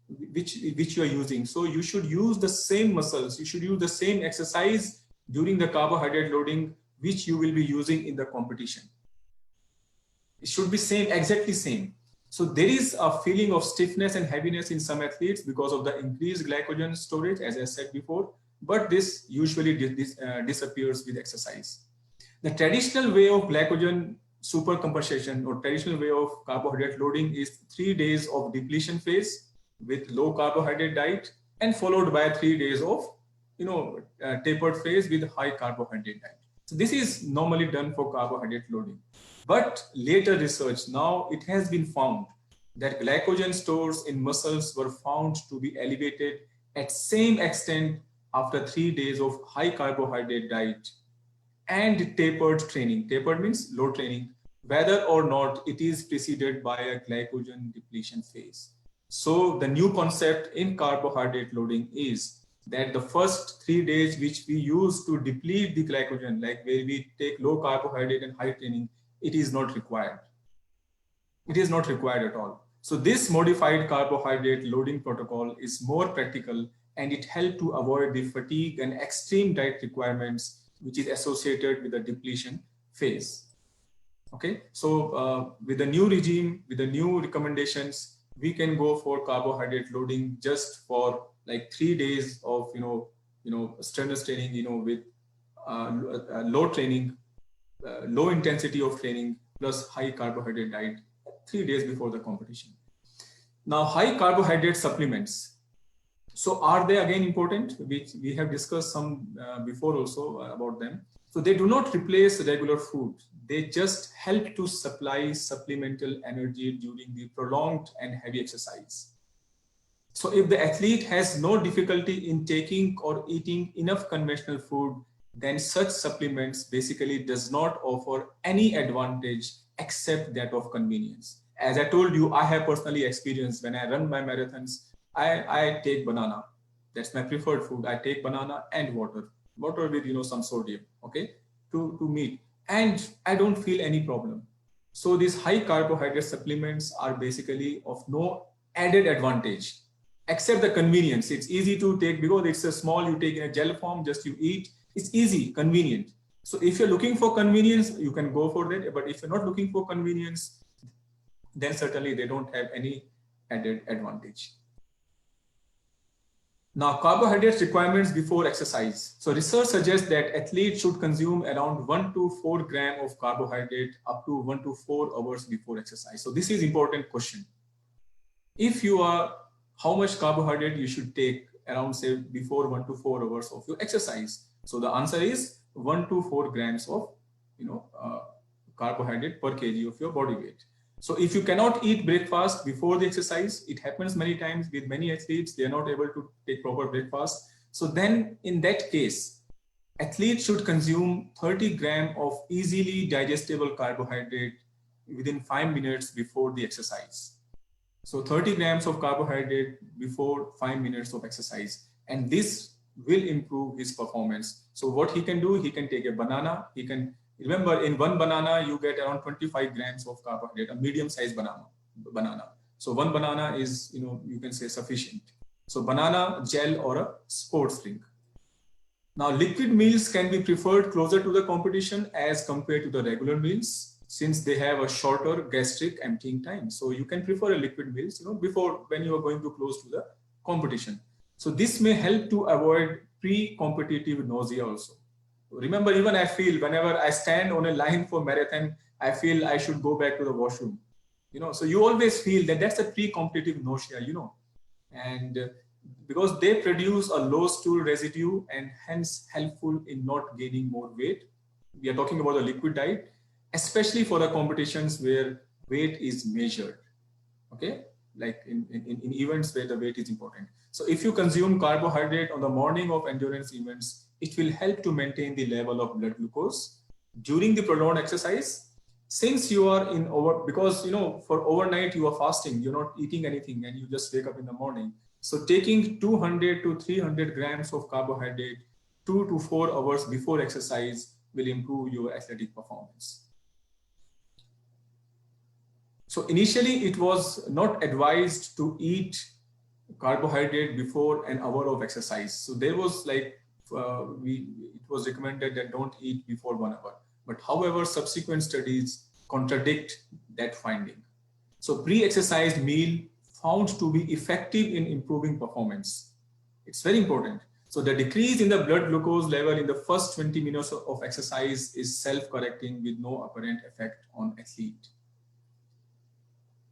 which you are using. So you should use the same muscles, you should use the same exercise during the carbohydrate loading which you will be using in the competition. It should be same, exactly same. So there is a feeling of stiffness and heaviness in some athletes because of the increased glycogen storage, as I said before, but this usually disappears with exercise. The traditional way of glycogen supercompensation or traditional way of carbohydrate loading is 3 days of depletion phase with low carbohydrate diet and followed by 3 days of tapered phase with high carbohydrate diet. So this is normally done for carbohydrate loading. But later research, now it has been found that glycogen stores in muscles were found to be elevated at same extent after 3 days of high carbohydrate diet and tapered training. Tapered means low training, whether or not it is preceded by a glycogen depletion phase. So the new concept in carbohydrate loading is that the first 3 days which we use to deplete the glycogen, like where we take low carbohydrate and high training, it is not required. It is not required at all. So this modified carbohydrate loading protocol is more practical, and it helps to avoid the fatigue and extreme diet requirements which is associated with the depletion phase. Okay, so with the new regime, with the new recommendations, we can go for carbohydrate loading just for like 3 days of strenuous training, with low training, low intensity of training plus high carbohydrate diet 3 days before the competition. Now, high carbohydrate supplements. So are they again important? We have discussed some before also about them. So they do not replace regular food. They just help to supply supplemental energy during the prolonged and heavy exercise. So if the athlete has no difficulty in taking or eating enough conventional food, then such supplements basically does not offer any advantage except that of convenience. As I told you, I have personally experienced when I run my marathons, I take banana. That's my preferred food. I take banana and water with some sodium, okay, to meet, and I don't feel any problem. So these high carbohydrate supplements are basically of no added advantage except the convenience. It's easy to take because it's a small, you take in a gel form, just you eat. It's easy, convenient. So if you're looking for convenience, you can go for that. But if you're not looking for convenience, then certainly they don't have any added advantage. Now, carbohydrates requirements before exercise. So research suggests that athletes should consume around 1 to 4 grams of carbohydrate up to 1 to 4 hours before exercise. So this is important question. If you are, how much carbohydrate you should take around, say, before 1 to 4 hours of your exercise? So the answer is 1 to 4 grams of carbohydrate per kg of your body weight. So if you cannot eat breakfast before the exercise, it happens many times with many athletes, they are not able to take proper breakfast. So then in that case, athletes should consume 30 grams of easily digestible carbohydrate within 5 minutes before the exercise. So 30 grams of carbohydrate before 5 minutes of exercise. And this will improve his performance. So what he can do, he can take a banana. He can, remember, in one banana, you get around 25 grams of carbohydrate, a medium-sized banana. So one banana is, you can say sufficient. So banana, gel, or a sports drink. Now, liquid meals can be preferred closer to the competition as compared to the regular meals, since they have a shorter gastric emptying time. So you can prefer a liquid meals, before when you are going to close to the competition. So this may help to avoid pre-competitive nausea also. Remember, even I feel whenever I stand on a line for marathon, I feel I should go back to the washroom. So you always feel that that's a pre-competitive nausea, and because they produce a low stool residue and hence helpful in not gaining more weight. We are talking about the liquid diet, especially for the competitions where weight is measured, okay? Like in events where the weight is important. So if you consume carbohydrate on the morning of endurance events, it will help to maintain the level of blood glucose during the prolonged exercise. Since you are because for overnight you are fasting, you're not eating anything and you just wake up in the morning. So taking 200 to 300 grams of carbohydrate 2 to 4 hours before exercise will improve your athletic performance. So initially it was not advised to eat carbohydrate before an hour of exercise. So there was like, it was recommended that don't eat before 1 hour. But however, subsequent studies contradict that finding. So pre-exercise meal found to be effective in improving performance. It's very important. So the decrease in the blood glucose level in the first 20 minutes of exercise is self-correcting with no apparent effect on athlete.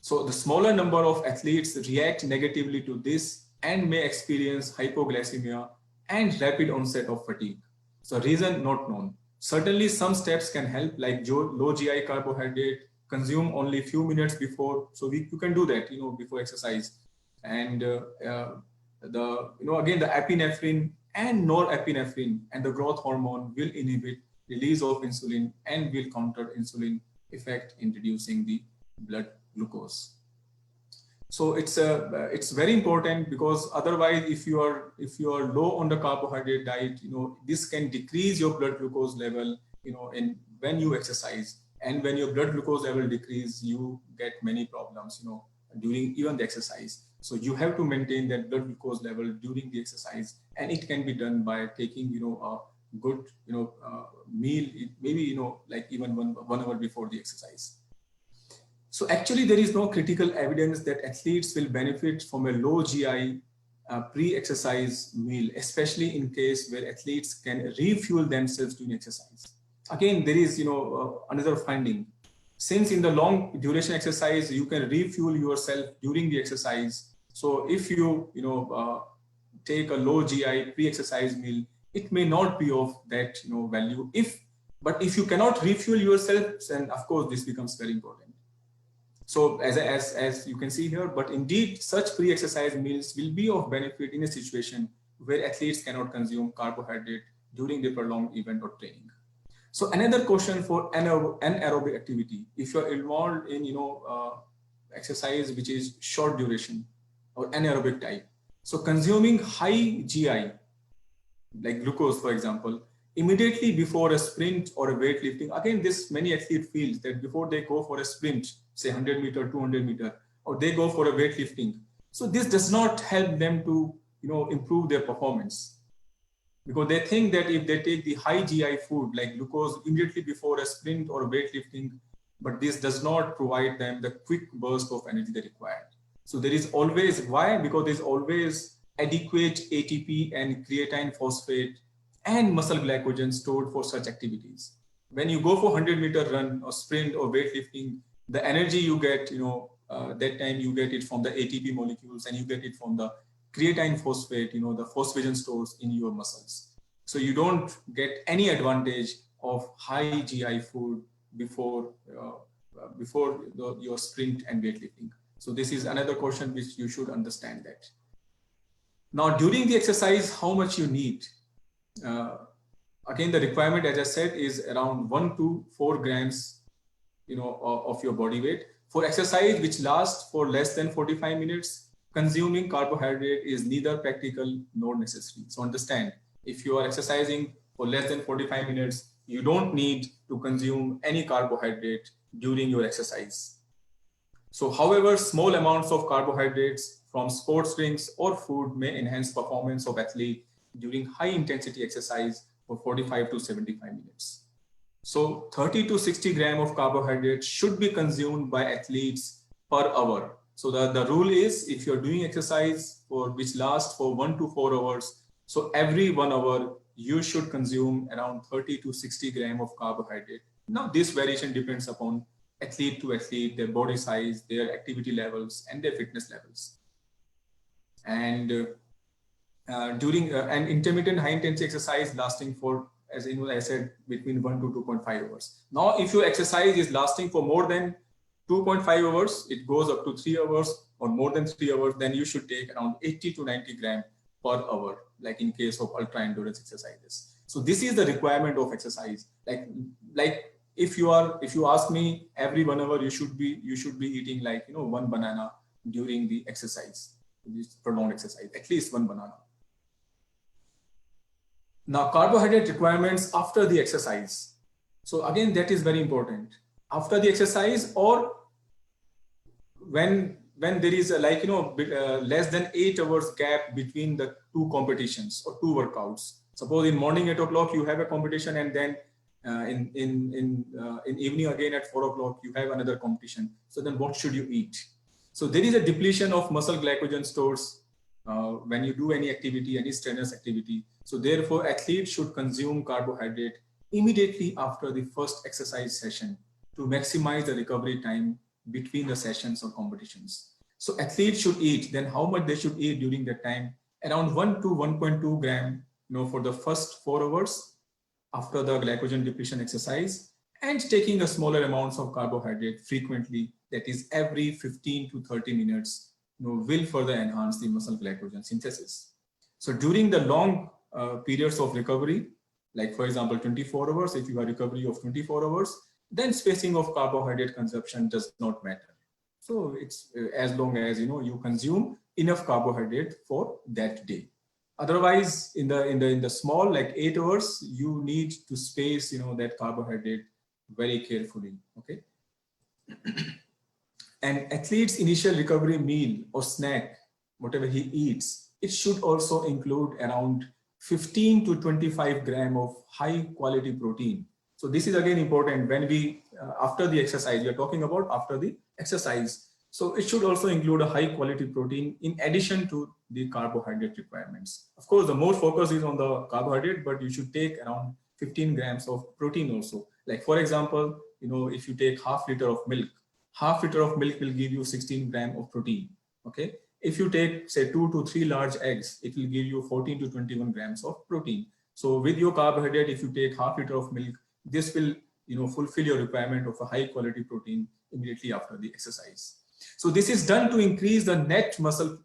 So the smaller number of athletes react negatively to this and may experience hypoglycemia and rapid onset of fatigue. So reason not known. Certainly some steps can help, like low GI carbohydrate, consume only a few minutes before. So you can do that, before exercise. And again, the epinephrine and norepinephrine and the growth hormone will inhibit release of insulin and will counter insulin effect in reducing the blood glucose. So it's very important, because otherwise if you are low on the carbohydrate diet, this can decrease your blood glucose level, in when you exercise. And when your blood glucose level decrease, you get many problems, during even the exercise. So you have to maintain that blood glucose level during the exercise, and it can be done by taking, a good, meal, maybe, like even one hour before the exercise. So actually, there is no critical evidence that athletes will benefit from a low GI pre-exercise meal, especially in case where athletes can refuel themselves during exercise. Again, there is, another finding. Since in the long duration exercise, you can refuel yourself during the exercise. So if you, take a low GI pre-exercise meal, it may not be of that, value. But if you cannot refuel yourself, then of course this becomes very important. So as you can see here, but indeed such pre-exercise meals will be of benefit in a situation where athletes cannot consume carbohydrate during the prolonged event or training. So another question for anaerobic activity, if you're involved in, exercise which is short duration or anaerobic type. So consuming high GI, like glucose, for example, immediately before a sprint or a weightlifting. Again, this many athletes feel that before they go for a sprint, say 100 meter, 200 meter, or they go for a weightlifting. So this does not help them to, improve their performance, because they think that if they take the high GI food like glucose immediately before a sprint or weightlifting, but this does not provide them the quick burst of energy they require. So there is always, why? Because there's always adequate ATP and creatine phosphate and muscle glycogen stored for such activities. When you go for 100-meter run or sprint or weightlifting, the energy you get, that time you get it from the ATP molecules, and you get it from the creatine phosphate, the phosphagen stores in your muscles. So you don't get any advantage of high GI food before your sprint and weightlifting. So this is another question which you should understand that. Now, during the exercise, how much you need? Again, the requirement, as I said, is around 1 to 4 grams, of your body weight. For exercise which lasts for less than 45 minutes, consuming carbohydrate is neither practical nor necessary. So understand, if you are exercising for less than 45 minutes, you don't need to consume any carbohydrate during your exercise. So, however, small amounts of carbohydrates from sports drinks or food may enhance performance of athlete during high intensity exercise for 45 to 75 minutes. So 30 to 60 grams of carbohydrates should be consumed by athletes per hour. So the rule is, if you're doing exercise which lasts for 1 to 4 hours, so every 1 hour you should consume around 30 to 60 grams of carbohydrate. Now this variation depends upon athlete to athlete, their body size, their activity levels, and their fitness levels. And during an intermittent high intensity exercise lasting for, as I said, between 1 to 2.5 hours. Now, if your exercise is lasting for more than 2.5 hours, it goes up to 3 hours or more than 3 hours, then you should take around 80 to 90 grams per hour, like in case of ultra endurance exercises. So this is the requirement of exercise. Like if you ask me, every 1 hour you should be eating like, 1 banana during the exercise, this prolonged exercise, at least 1 banana. Now, carbohydrate requirements after the exercise. So again, that is very important. After the exercise, or when there is less than 8 hours gap between the two competitions or two workouts. Suppose in morning 8 o'clock you have a competition, and then in evening again at 4 o'clock you have another competition. So then what should you eat? So there is a depletion of muscle glycogen stores when you do any activity, any strenuous activity. So therefore, athletes should consume carbohydrate immediately after the first exercise session to maximize the recovery time between the sessions or competitions. So athletes should eat, then how much they should eat during that time? Around 1 to 1.2 gram, for the first 4 hours after the glycogen depletion exercise, and taking a smaller amounts of carbohydrate frequently, that is every 15 to 30 minutes, will further enhance the muscle glycogen synthesis. So during the long periods of recovery, Like for example, 24 hours, if you have recovery of 24 hours, then spacing of carbohydrate consumption does not matter. So it's as long as you consume enough carbohydrate for that day. Otherwise, in the small, like 8 hours, you need to space that carbohydrate very carefully. Okay. An athlete's initial recovery meal or snack, whatever he eats, it should also include around 15 to 25 gram of high quality protein. So this is again important when we, after the exercise, we are talking about after the exercise. So it should also include a high quality protein in addition to the carbohydrate requirements. Of course, the more focus is on the carbohydrate, but you should take around 15 grams of protein also. Like for example, if you take half-liter of milk, half-liter of milk will give you 16 gram of protein. Okay. If you take say 2 to 3 large eggs, it will give you 14 to 21 grams of protein. So with your carbohydrate, if you take half-liter of milk, this will fulfill your requirement of a high quality protein immediately after the exercise. So this is done to increase the net muscle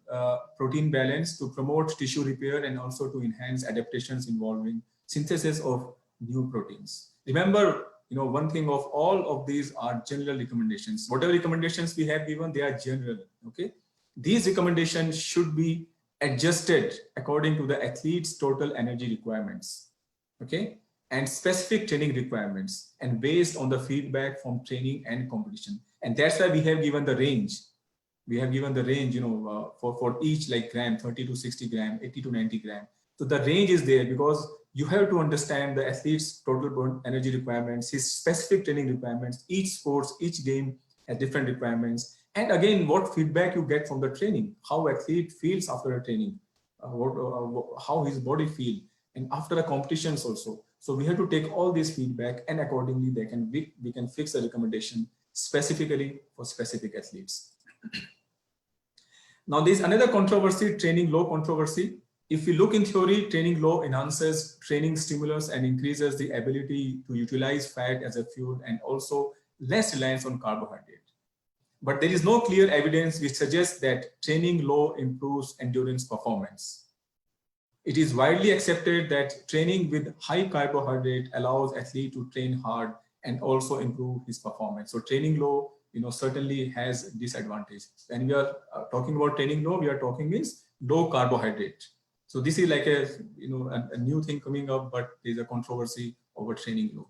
protein balance, to promote tissue repair, and also to enhance adaptations involving synthesis of new proteins. Remember, one thing of all of these are general recommendations. Whatever recommendations we have given, they are general. Okay. These recommendations should be adjusted according to the athlete's total energy requirements. Okay. And specific training requirements, and based on the feedback from training and competition. And that's why we have given the range. We have given the range, for each like gram, 30 to 60 gram, 80 to 90 gram. So the range is there because you have to understand the athlete's total burn energy requirements, his specific training requirements. Each sports, each game has different requirements. And again, what feedback you get from the training, how athlete feels after a training, how his body feels, and after the competitions also. So we have to take all this feedback, and accordingly we can fix a recommendation specifically for specific athletes. Now there's another controversy, training low controversy. If we look in theory, training low enhances training stimulus and increases the ability to utilize fat as a fuel, and also less reliance on carbohydrate. But there is no clear evidence which suggests that training low improves endurance performance. It is widely accepted that training with high carbohydrate allows athlete to train hard and also improve his performance. So training low, certainly has disadvantage. When we are talking about training low, we are talking means low carbohydrate. So this is like a new thing coming up, but there's a controversy over training low.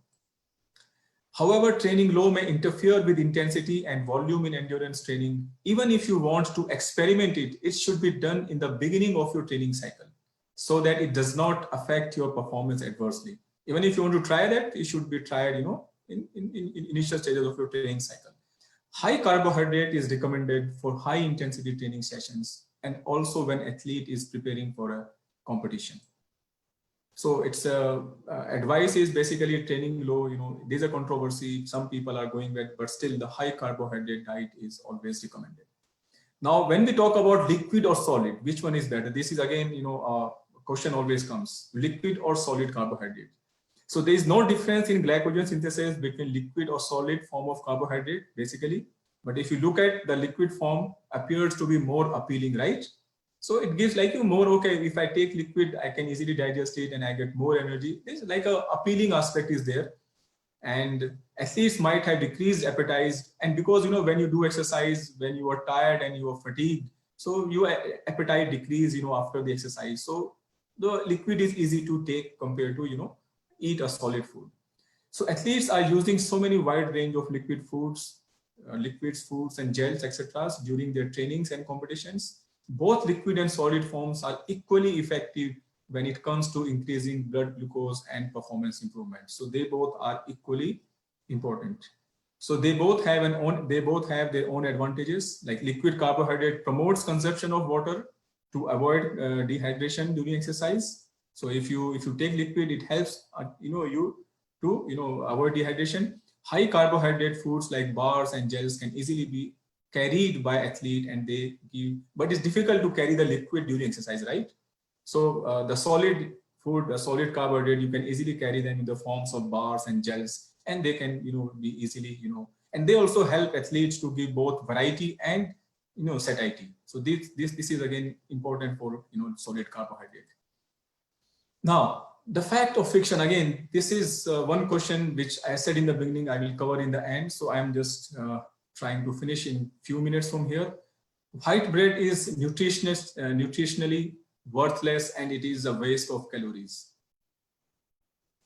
However, training low may interfere with intensity and volume in endurance training. Even if you want to experiment it, it should be done in the beginning of your training cycle, so that it does not affect your performance adversely. Even if you want to try that, it should be tried, in initial stages of your training cycle. High carbohydrate is recommended for high intensity training sessions, and also when athlete is preparing for a competition. So it's advice is basically training low. There's a controversy. Some people are going back, but still the high carbohydrate diet is always recommended. Now, when we talk about liquid or solid, which one is better? This is again, a question always comes: liquid or solid carbohydrate. So there is no difference in glycogen synthesis between liquid or solid form of carbohydrate, basically. But if you look at the liquid form, appears to be more appealing, right? So it gives like more, okay, if I take liquid, I can easily digest it and I get more energy. There's like a appealing aspect is there. And athletes might have decreased appetite. And because, when you do exercise, when you are tired and you are fatigued, so your appetite decrease, after the exercise. So the liquid is easy to take compared to, eat a solid food. So athletes are using so many wide range of liquid foods, liquids, foods and gels, etc. during their trainings and competitions. Both liquid and solid forms are equally effective when it comes to increasing blood glucose and performance improvement. So they both are equally important. So they both have their own advantages. Like liquid carbohydrate promotes consumption of water to avoid dehydration during exercise. So if you take liquid, it helps you to avoid dehydration. High carbohydrate foods like bars and gels can easily be carried by athlete, and they give, but it's difficult to carry the liquid during exercise, right? So the solid food, the solid carbohydrate, you can easily carry them in the forms of bars and gels, and they can be easily and they also help athletes to give both variety and satiety. So this is again important for solid carbohydrate. Now The fact of fiction, again, this is one question which I said in the beginning, I will cover in the end. So I'm just trying to finish in few minutes from here. White bread is nutritionally worthless and it is a waste of calories.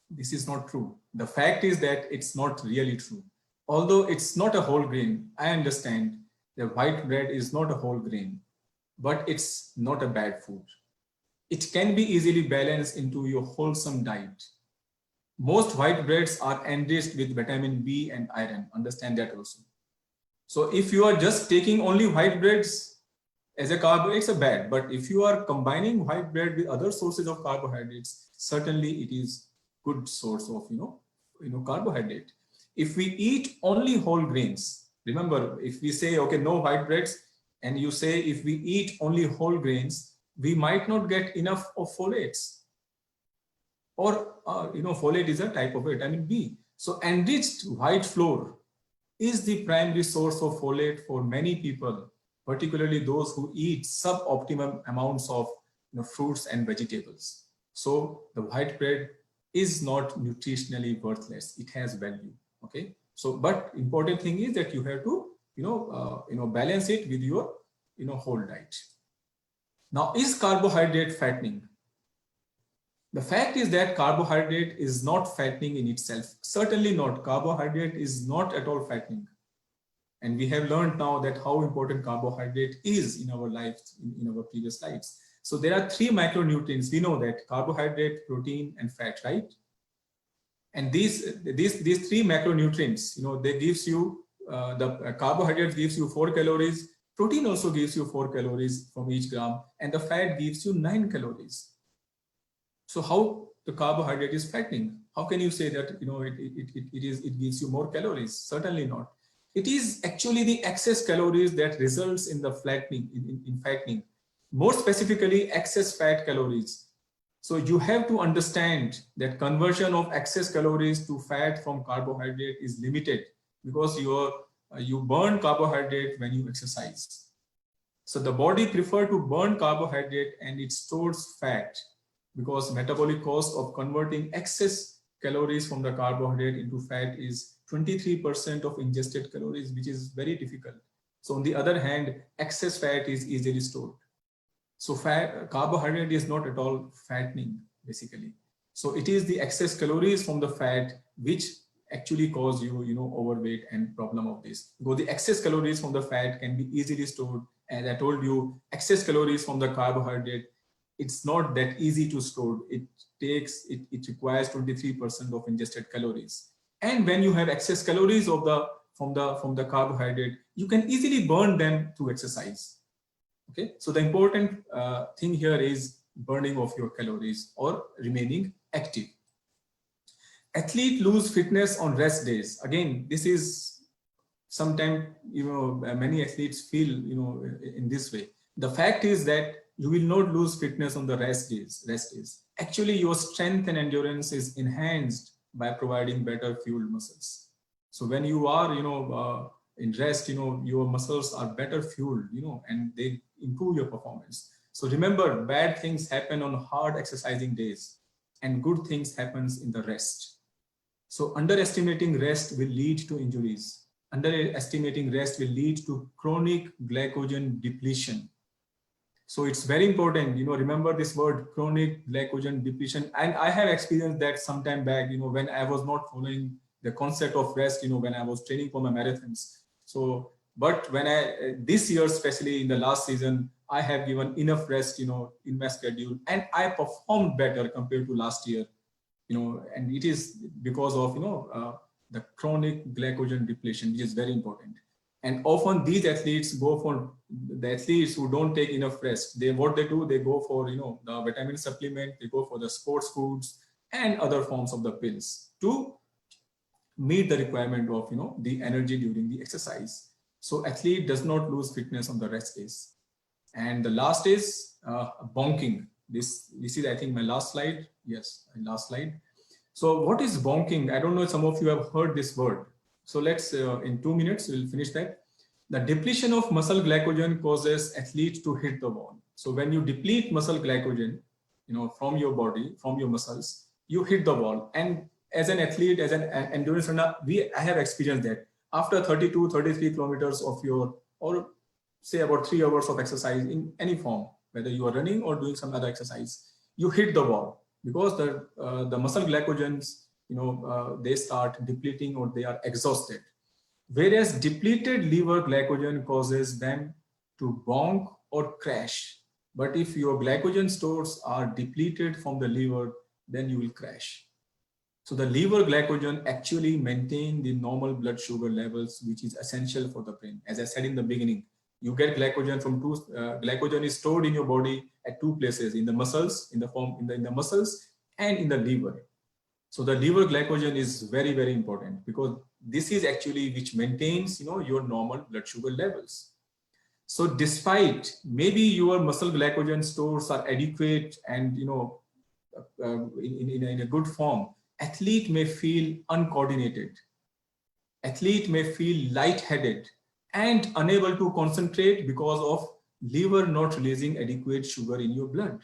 This is not true. The fact is that it's not really true. Although it's not a whole grain, I understand that white bread is not a whole grain, but it's not a bad food. It can be easily balanced into your wholesome diet. Most white breads are enriched with vitamin B and iron. Understand that also. So if you are just taking only white breads as a carbohydrate, it's a bad. But if you are combining white bread with other sources of carbohydrates, certainly it is good source of carbohydrate. If we eat only whole grains, remember, if we say okay, no white breads, and you say if we eat only whole grains, we might not get enough of folates. Or folate is a type of vitamin B. So enriched white flour is the primary source of folate for many people, particularly those who eat suboptimum amounts of fruits and vegetables. So the white bread is not nutritionally worthless. It has value. Okay. So, but important thing is that you have to balance it with your whole diet. Now, is carbohydrate fattening? The fact is that carbohydrate is not fattening in itself. Certainly not. Carbohydrate is not at all fattening. And we have learned now that how important carbohydrate is in our lives, in our previous slides. So there are 3 macronutrients. We know that: carbohydrate, protein, and fat, right? And these 3 macronutrients, they gives you, the carbohydrate gives you 4 calories, protein also gives you 4 calories from each gram, and the fat gives you 9 calories. So how the carbohydrate is fattening? How can you say that it gives you more calories? Certainly not. It is actually the excess calories that results in the flattening, in fattening. More specifically, excess fat calories. So you have to understand that conversion of excess calories to fat from carbohydrate is limited because you burn carbohydrate when you exercise. So the body prefers to burn carbohydrate and it stores fat because metabolic cost of converting excess calories from the carbohydrate into fat is 23% of ingested calories, which is very difficult. So on the other hand, excess fat is easily stored. So carbohydrate is not at all fattening, basically. So it is the excess calories from the fat which actually cause you, overweight and problem of this. Because the excess calories from the fat can be easily stored. As I told you, excess calories from the carbohydrate, it's not that easy to store. It requires 23% of ingested calories. And when you have excess calories from the carbohydrate, you can easily burn them through exercise. Okay, so the important thing here is burning of your calories or remaining active. Athlete lose fitness on rest days. Again, this is sometimes many athletes feel in this way. The fact is that you will not lose fitness on the rest days. Actually, your strength and endurance is enhanced by providing better fueled muscles. So when you are in rest, your muscles are better fueled, and they improve your performance. So remember, bad things happen on hard exercising days and good things happens in the rest. So underestimating rest will lead to injuries. Underestimating rest will lead to chronic glycogen depletion. So it's very important, remember this word, chronic glycogen depletion. And I have experienced that some time back, when I was not following the concept of rest, when I was training for my marathons. So, but when this year, especially in the last season, I have given enough rest, in my schedule, and I performed better compared to last year, and it is because of, the chronic glycogen depletion, which is very important. And often these athletes go for the athletes who don't take enough rest. What they do, they go for, the vitamin supplement, they go for the sports foods and other forms of the pills to meet the requirement of, the energy during the exercise. So athlete does not lose fitness on the rest days. And the last is bonking. This is, I think, my last slide. Yes, last slide. So what is bonking? I don't know if some of you have heard this word. So let's, in 2 minutes, we'll finish that. The depletion of muscle glycogen causes athletes to hit the wall. So when you deplete muscle glycogen, from your body, from your muscles, you hit the wall. And as an athlete, as an endurance runner, I have experienced that. After 32, 33 kilometers of your, or say about 3 hours of exercise in any form, whether you are running or doing some other exercise, you hit the wall because the muscle glycogens, they start depleting or they are exhausted. Whereas depleted liver glycogen causes them to bonk or crash. But if your glycogen stores are depleted from the liver, then you will crash. So the liver glycogen actually maintain the normal blood sugar levels, which is essential for the brain. As I said in the beginning, you get glycogen from glycogen is stored in your body at two places, in the muscles, in the muscles and in the liver. So the liver glycogen is very, very important because this is actually which maintains, your normal blood sugar levels. So despite maybe your muscle glycogen stores are adequate and, in a good form, athlete may feel uncoordinated. Athlete may feel lightheaded and unable to concentrate because of liver not releasing adequate sugar in your blood.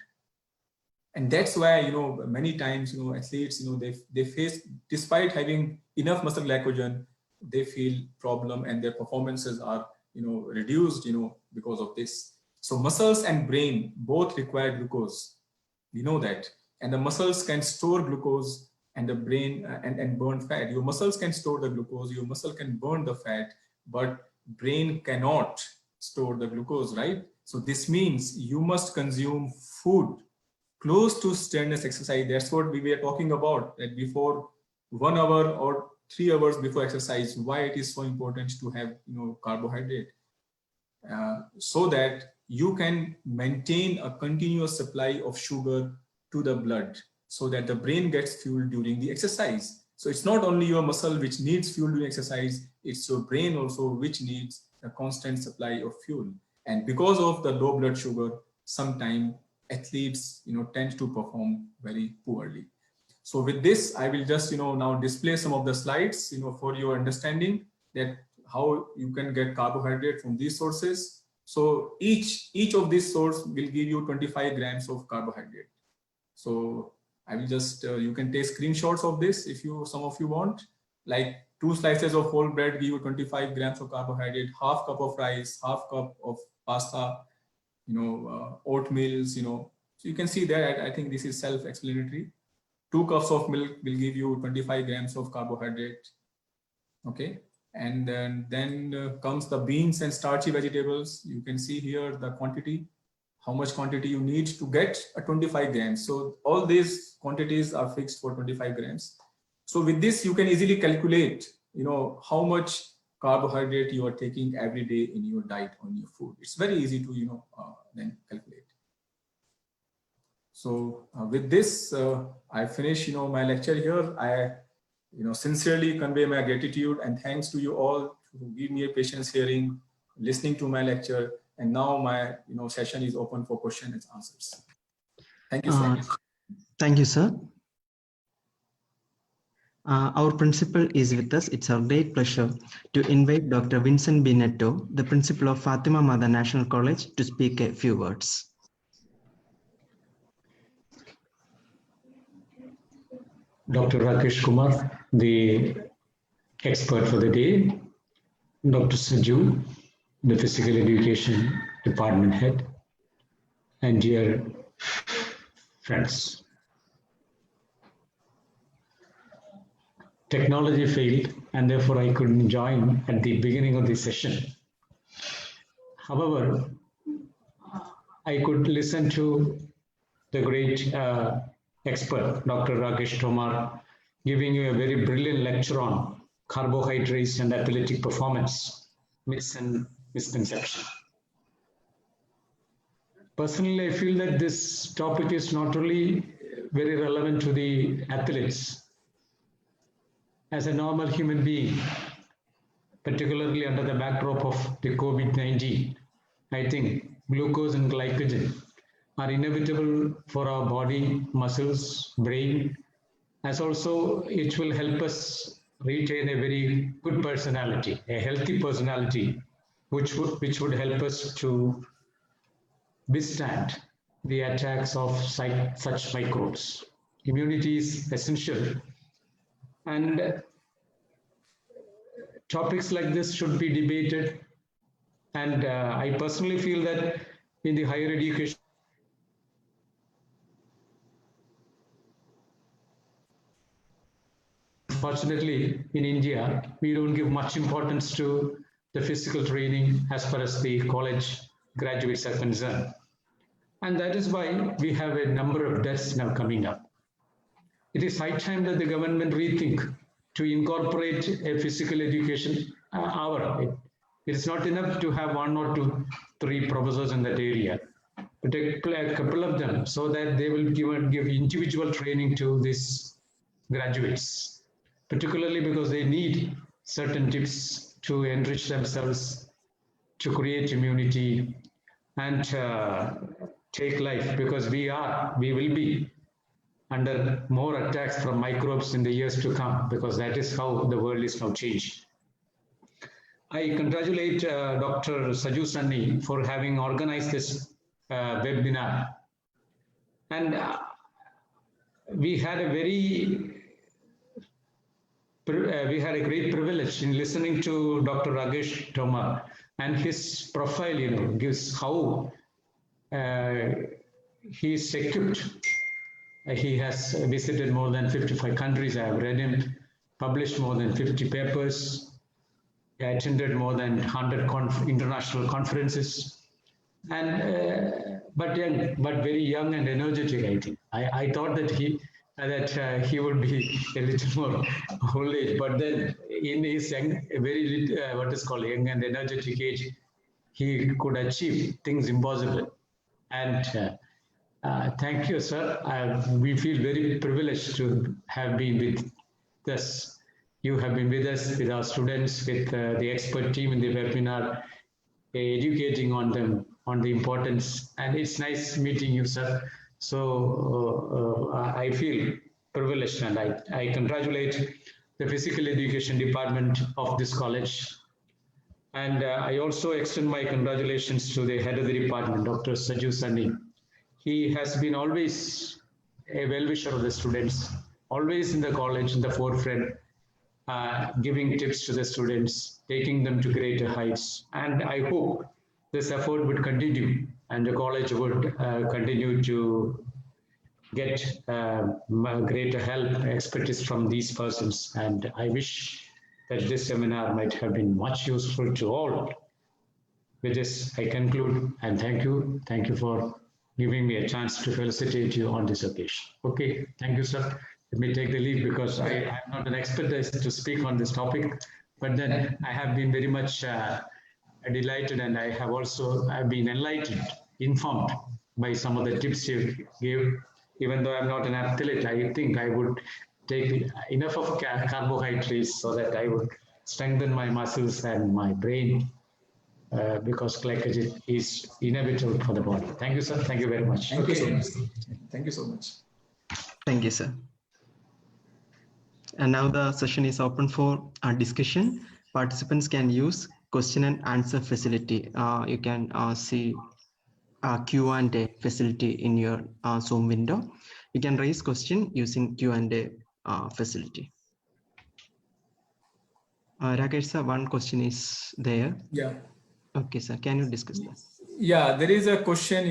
And that's why, many times, athletes, they face, despite having enough muscle glycogen, they feel problem and their performances are, reduced, because of this. So muscles and brain both require glucose. We know that. And the muscles can store glucose and the brain and burn fat. Your muscles can store the glucose, your muscle can burn the fat, but brain cannot store the glucose, right? So this means you must consume food close to strenuous exercise. That's what we were talking about, that before 1 hour or 3 hours before exercise, why it is so important to have, carbohydrate, so that you can maintain a continuous supply of sugar to the blood, so that the brain gets fuel during the exercise. So it's not only your muscle which needs fuel during exercise, it's your brain also which needs a constant supply of fuel. And because of the low blood sugar, sometimes athletes, tend to perform very poorly. So with this, I will just, now display some of the slides, for your understanding that how you can get carbohydrate from these sources. So each of these sources will give you 25 grams of carbohydrate. So I will just, you can take screenshots of this if some of you want, like 2 slices of whole bread give you 25 grams of carbohydrate, half cup of rice, half cup of pasta, oatmeal, so you can see that. I think this is self-explanatory. 2 cups of milk will give you 25 grams of carbohydrate. Okay. And then comes the beans and starchy vegetables. You can see here the quantity, how much quantity you need to get a 25 grams. So all these quantities are fixed for 25 grams. So with this, you can easily calculate, how much carbohydrate you are taking every day in your diet on your food. It's very easy to, then calculate. So with this, I finish, my lecture here. I, sincerely convey my gratitude and thanks to you all who give me a patience hearing, listening to my lecture. And now my, session is open for questions and answers. Thank you so much. Thank you, sir. Our principal is with us. It's our great pleasure to invite Dr. Vincent B. Netto, the principal of Fatima Mother National College, to speak a few words. Dr. Rakesh Kumar, the expert for the day, Dr. Saju, the physical education department head, and dear friends. Technology failed and therefore I couldn't join at the beginning of the session. However, I could listen to the great expert, Dr. Rakesh Tomar, giving you a very brilliant lecture on carbohydrates and athletic performance, myths and misconception. Personally, I feel that this topic is not only very relevant to the athletes. As a normal human being, particularly under the backdrop of the COVID-19, I think glucose and glycogen are inevitable for our body, muscles, brain, as also it will help us retain a very good personality, a healthy personality, which would help us to withstand the attacks of such microbes. immunity is essential. And topics like this should be debated. And I personally feel that in the higher education, fortunately, in India, we don't give much importance to the physical training as far as the college graduates are concerned. And that is why we have a number of deaths now coming up. It is high time that the government rethink to incorporate a physical education hour. It is not enough to have 1 or 2, 3 professors in that area, but a couple of them so that they will give individual training to these graduates, particularly because they need certain tips to enrich themselves, to create immunity, and take life, because we will be under more attacks from microbes in the years to come, because that is how the world is now changed. I congratulate Dr. Saju Sanni for having organized this webinar. And we had a great privilege in listening to Dr. Rakesh Tomar, and his profile, gives how he is equipped. He has visited more than 55 countries. I have read him, published more than 50 papers, attended more than 100 international conferences, and but very young and energetic. I think I thought that he would be a little more old age, but then in his young, young and energetic age, he could achieve things impossible. And thank you, sir. We feel very privileged to have been with us. You have been with us, with our students, with the expert team in the webinar, educating on them, on the importance. And it's nice meeting you, sir. So I feel privileged, and I congratulate the Physical Education Department of this college. And I also extend my congratulations to the head of the department, Dr. Saju Sanni. He has been always a well-wisher of the students, always in the college, in the forefront, giving tips to the students, taking them to greater heights. And I hope this effort would continue, and the college would continue to get greater help, expertise from these persons. And I wish that this seminar might have been much useful to all. With this, I conclude, and thank you. Thank you for giving me a chance to felicitate you on this occasion. Okay, thank you, sir. Let me take the lead, because I am not an expert to speak on this topic, but then I have been very much delighted, and I have been enlightened, informed by some of the tips you gave. Even though I'm not an athlete, I think I would take enough of carbohydrates so that I would strengthen my muscles and my brain, because glycogen is inevitable for the body. Thank you, sir. Thank you very much. Thank you so much. Thank you so much. Thank you, sir. And now the session is open for discussion. Participants can use question and answer facility. You can see Q&A facility in your Zoom window. You can raise question using Q&A facility. Rakesh sir, one question is there. Yeah. Okay, sir. Can you discuss that? Yeah, there is a question,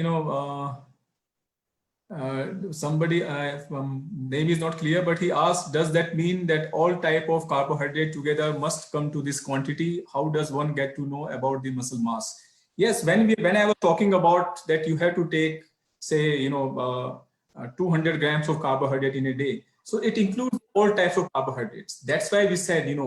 somebody, name is not clear, but he asked, does that mean that all type of carbohydrate together must come to this quantity? How does one get to know about the muscle mass? Yes, when I was talking about that you have to take, say, 200 grams of carbohydrate in a day. So it includes all types of carbohydrates. That's why we said,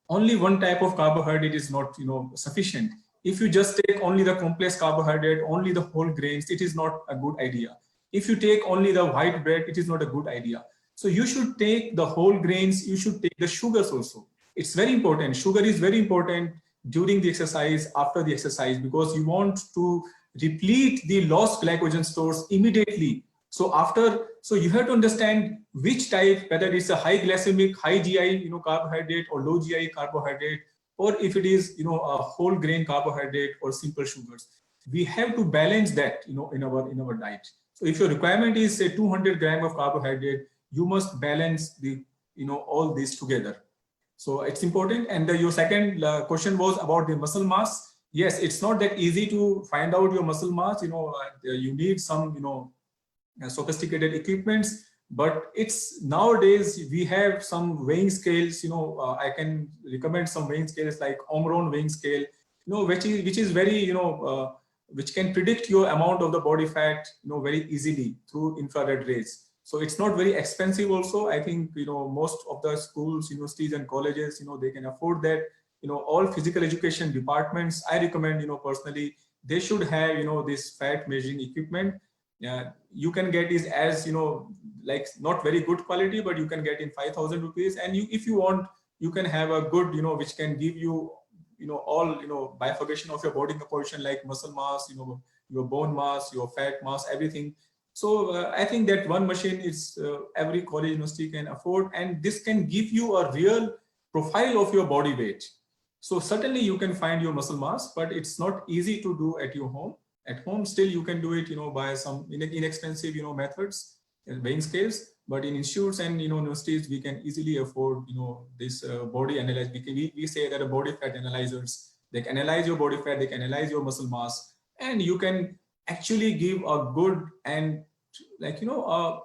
only one type of carbohydrate is not, sufficient. If you just take only the complex carbohydrate, only the whole grains, it is not a good idea. If you take only the white bread, it is not a good idea. So you should take the whole grains, you should take the sugars also. It's very important. Sugar is very important during the exercise, after the exercise, because you want to deplete the lost glycogen stores immediately. So you have to understand which type, whether it's a high glycemic, high GI, carbohydrate, or low GI carbohydrate, or if it is, a whole grain carbohydrate or simple sugars. We have to balance that, in our diet. So if your requirement is say 200 grams of carbohydrate, you must balance the, all these together. So it's important. And your second question was about the muscle mass. Yes, it's not that easy to find out your muscle mass. You need some, sophisticated equipments, but it's nowadays we have some weighing scales. I can recommend some weighing scales like Omron weighing scale, which is very, which can predict your amount of the body fat, very easily through infrared rays. So it's not very expensive also. I think, most of the schools, universities and colleges, they can afford that. All physical education departments, I recommend, personally, they should have, this fat measuring equipment. You can get is as, like not very good quality, but you can get in 5,000 rupees. And if you want, you can have a good, which can give you, all, bifurcation of your body composition, like muscle mass, your bone mass, your fat mass, everything. So I think that one machine is every college university can afford, and this can give you a real profile of your body weight. So certainly you can find your muscle mass, but it's not easy to do at your home. At home, still you can do it, by some inexpensive, methods, weighing scales. But in institutes and universities, we can easily afford, this body analysis. We say that a body fat analyzers, they can analyze your body fat, they can analyze your muscle mass, and you can actually give a good and like a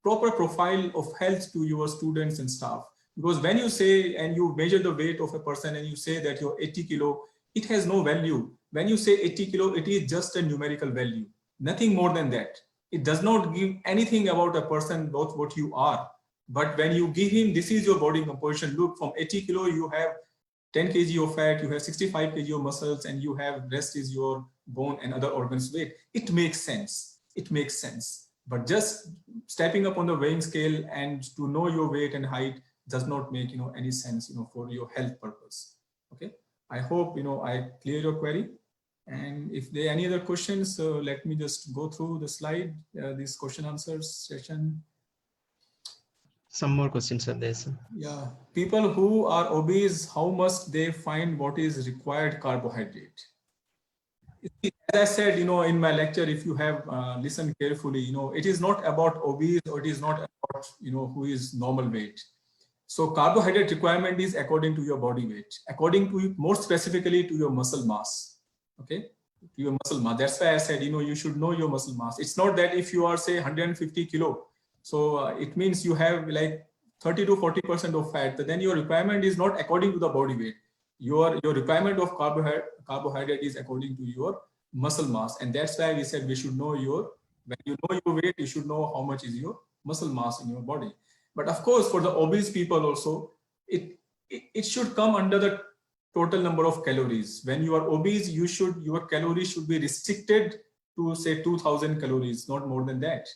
proper profile of health to your students and staff. Because when you say and you measure the weight of a person and you say that you're 80 kilo, it has no value. When you say 80 kilo, it is just a numerical value, nothing more than that. It does not give anything about a person, about what you are. But when you give him, this is your body composition, look, from 80 kilo, you have 10 kg of fat, you have 65 kg of muscles, and you have rest is your bone and other organs weight. It makes sense. It makes sense. But just stepping up on the weighing scale and to know your weight and height does not make any sense for your health purpose. Okay. I hope I clear your query. And if there are any other questions, let me just go through the slide, this question answers session. Some more questions are there, sir. Yeah, people who are obese, how must they find what is required carbohydrate? As I said, in my lecture, if you have listened carefully, it is not about obese, or it is not about, who is normal weight. So carbohydrate requirement is according to your body weight, according to, more specifically, to your muscle mass. Okay, to your muscle mass. That's why I said, you should know your muscle mass. It's not that if you are, say, 150 kilo, so it means you have like 30 to 40% of fat, then your requirement is not according to the body weight. Your requirement of carbohydrate is according to your muscle mass. And that's why we said we should know when you know your weight, you should know how much is your muscle mass in your body. But of course, for the obese people also, it should come under the total number of calories. When you are obese, your calories should be restricted to, say, 2,000 calories, not more than that,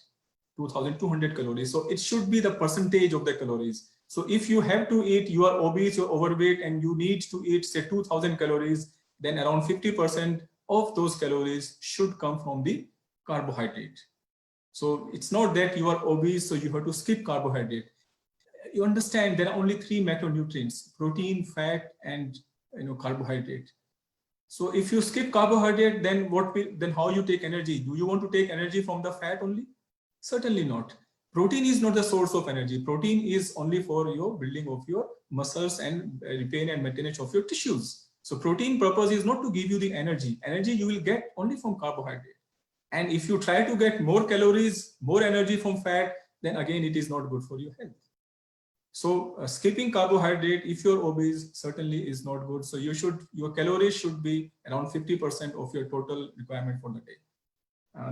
2,200 calories. So it should be the percentage of the calories. So if you have to eat, you are obese, you're overweight, and you need to eat, say, 2,000 calories, then around 50% of those calories should come from the carbohydrate. So it's not that you are obese, so you have to skip carbohydrate. You understand there are only 3 macronutrients: protein, fat, and carbohydrate. So if you skip carbohydrate, then how you take energy? Do you want to take energy from the fat only? Certainly not. Protein is not the source of energy. Protein is only for your building of your muscles and repair and maintenance of your tissues. So protein purpose is not to give you the energy. Energy you will get only from carbohydrate. And if you try to get more calories, more energy from fat, then again, it is not good for your health. So skipping carbohydrate, if you're obese, certainly is not good. So your calories should be around 50% of your total requirement for the day.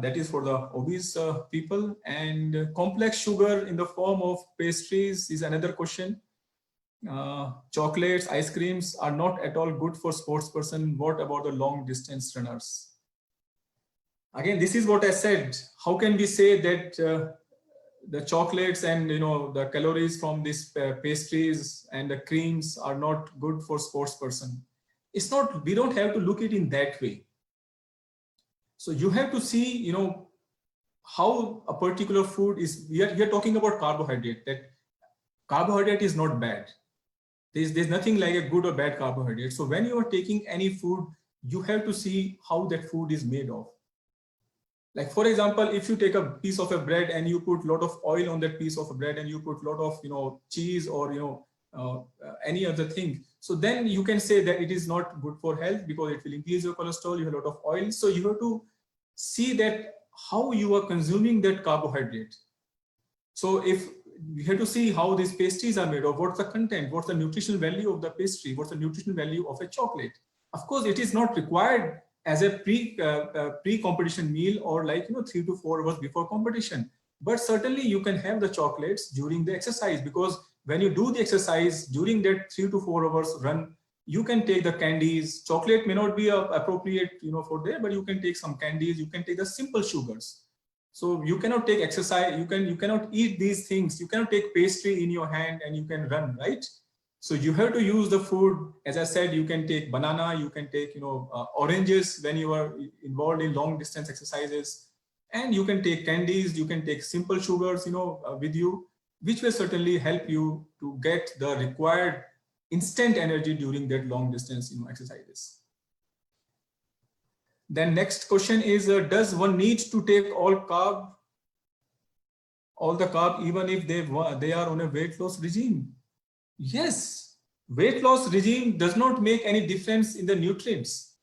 That is for the obese people. And complex sugar in the form of pastries is another question. Chocolates, ice creams are not at all good for sports person. What about the long distance runners? Again, this is what I said. How can we say that the chocolates and the calories from these pastries and the creams are not good for sports person? It's not. We don't have to look at it in that way. So you have to see, how a particular food is. We are talking about carbohydrate. That carbohydrate is not bad. There's nothing like a good or bad carbohydrate. So when you are taking any food, you have to see how that food is made of. Like for example, if you take a piece of a bread and you put a lot of oil on that piece of bread and you put a lot of cheese or any other thing, so then you can say that it is not good for health because it will increase your cholesterol. You have a lot of oil, so you have to see that how you are consuming that carbohydrate. So if you have to see how these pastries are made of, what's the content, what's the nutritional value of the pastry, what's the nutritional value of a chocolate. Of course, it is not required as a pre-competition meal or like 3 to 4 hours before competition. But certainly you can have the chocolates during the exercise, because when you do the exercise during that 3 to 4 hours run, you can take the candies. Chocolate may not be appropriate for there, but you can take some candies. You can take the simple sugars. So you cannot take exercise. You cannot eat these things. You cannot take pastry in your hand and you can run, right? So you have to use the food. As I said, you can take banana, you can take oranges when you are involved in long distance exercises, and you can take candies, you can take simple sugars with you, which will certainly help you to get the required instant energy during that long distance exercises. Then next question is, does one need to take all the carb even if they are on a weight loss regime? Yes, weight loss regime does not make any difference in the nutrients.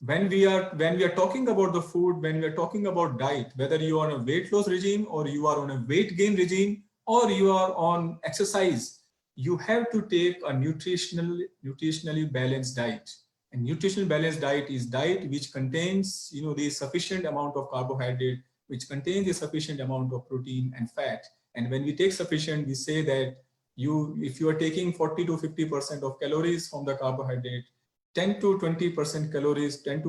When we are talking about the food, when we are talking about diet, whether you are on a weight loss regime or you are on a weight gain regime or you are on exercise, you have to take a nutritionally balanced diet. And nutritional balanced diet is diet which contains the sufficient amount of carbohydrate, which contains a sufficient amount of protein and fat. And when we take sufficient, we say that if you are taking 40 to 50% of calories from the carbohydrate, 10 to 20% calories, 15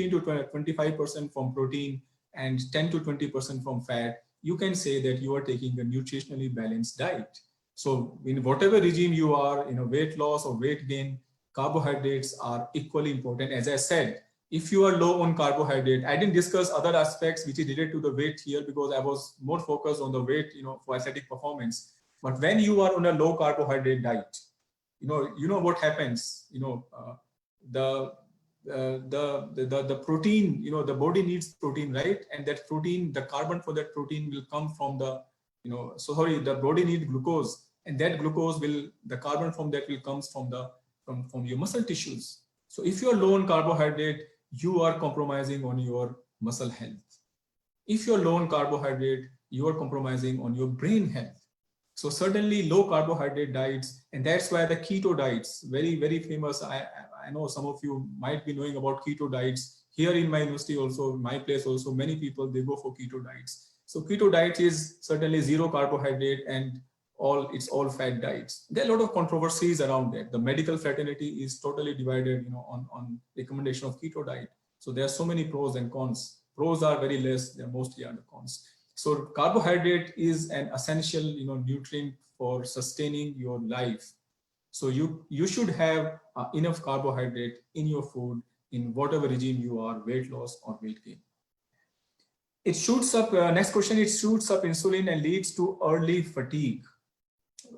to 25% from protein, and 10 to 20% from fat, you can say that you are taking a nutritionally balanced diet. So in whatever regime you are, weight loss or weight gain, carbohydrates are equally important. As I said, if you are low on carbohydrate, I didn't discuss other aspects which is related to the weight here because I was more focused on the weight, for athletic performance. But when you are on a low carbohydrate diet, what happens, the protein, the body needs protein, right? And that protein, the carbon for that protein will come from the the body needs glucose, and that glucose the carbon from that will comes from your muscle tissues. So if you are low on carbohydrate, you are compromising on your muscle health. If you're low on carbohydrate, you are compromising on your brain health. So certainly low carbohydrate diets, and that's why the keto diets, very, very famous. I know some of you might be knowing about keto diets. Here in my university also, my place also, many people, they go for keto diets. So keto diet is certainly zero carbohydrate and it's all fat diets. There are a lot of controversies around that. The medical fraternity is totally divided, on recommendation of keto diet. So there are so many pros and cons. Pros are very less, they're mostly are the cons. So carbohydrate is an essential, nutrient for sustaining your life. So you should have enough carbohydrate in your food in whatever regime you are, weight loss or weight gain. It shoots up, next question, it shoots up insulin and leads to early fatigue.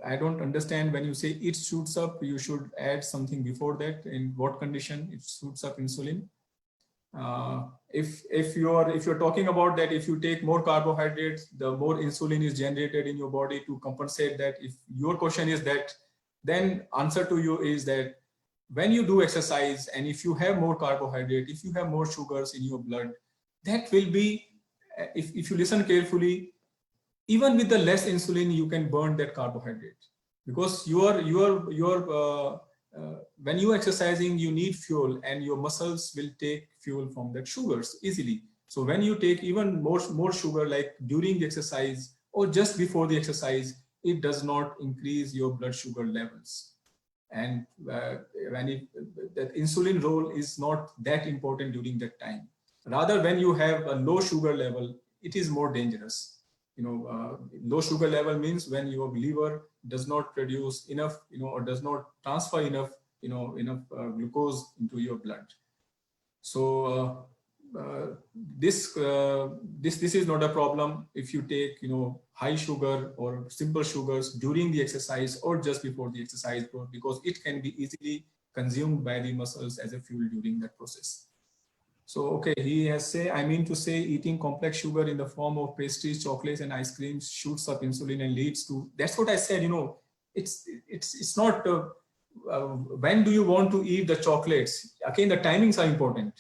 I don't understand when you say it shoots up, you should add something before that. In what condition it shoots up insulin? If you're talking about that, if you take more carbohydrates, the more insulin is generated in your body to compensate that. If your question is that, then answer to you is that when you do exercise and if you have more carbohydrate, if you have more sugars in your blood, that will be, if you listen carefully, even with the less insulin, you can burn that carbohydrate, because when you're exercising, you need fuel and your muscles will take fuel from that sugars easily. So when you take even more sugar, like during the exercise or just before the exercise, it does not increase your blood sugar levels. And that insulin role is not that important during that time. Rather, when you have a low sugar level, it is more dangerous. Low sugar level means when your liver does not produce enough, or does not transfer enough, glucose into your blood. So this is not a problem if you take, high sugar or simple sugars during the exercise or just before the exercise, because it can be easily consumed by the muscles as a fuel during that process. So, okay, he has say, I mean to say eating complex sugar in the form of pastries, chocolates and ice creams shoots up insulin and leads to, that's what I said, it's not, when do you want to eat the chocolates? Again, the timings are important.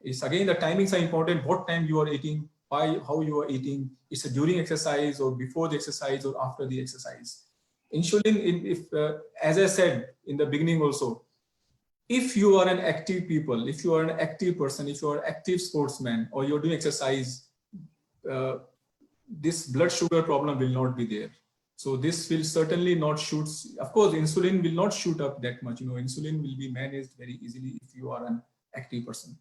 The timings are important, what time you are eating, why, how you are eating, it's during exercise or before the exercise or after the exercise. Insulin, as I said in the beginning also, if you are an active people, if you are an active person, if you are an active sportsman or you're doing exercise, this blood sugar problem will not be there. So this will certainly not shoot. Of course, insulin will not shoot up that much. Insulin will be managed very easily if you are an active person.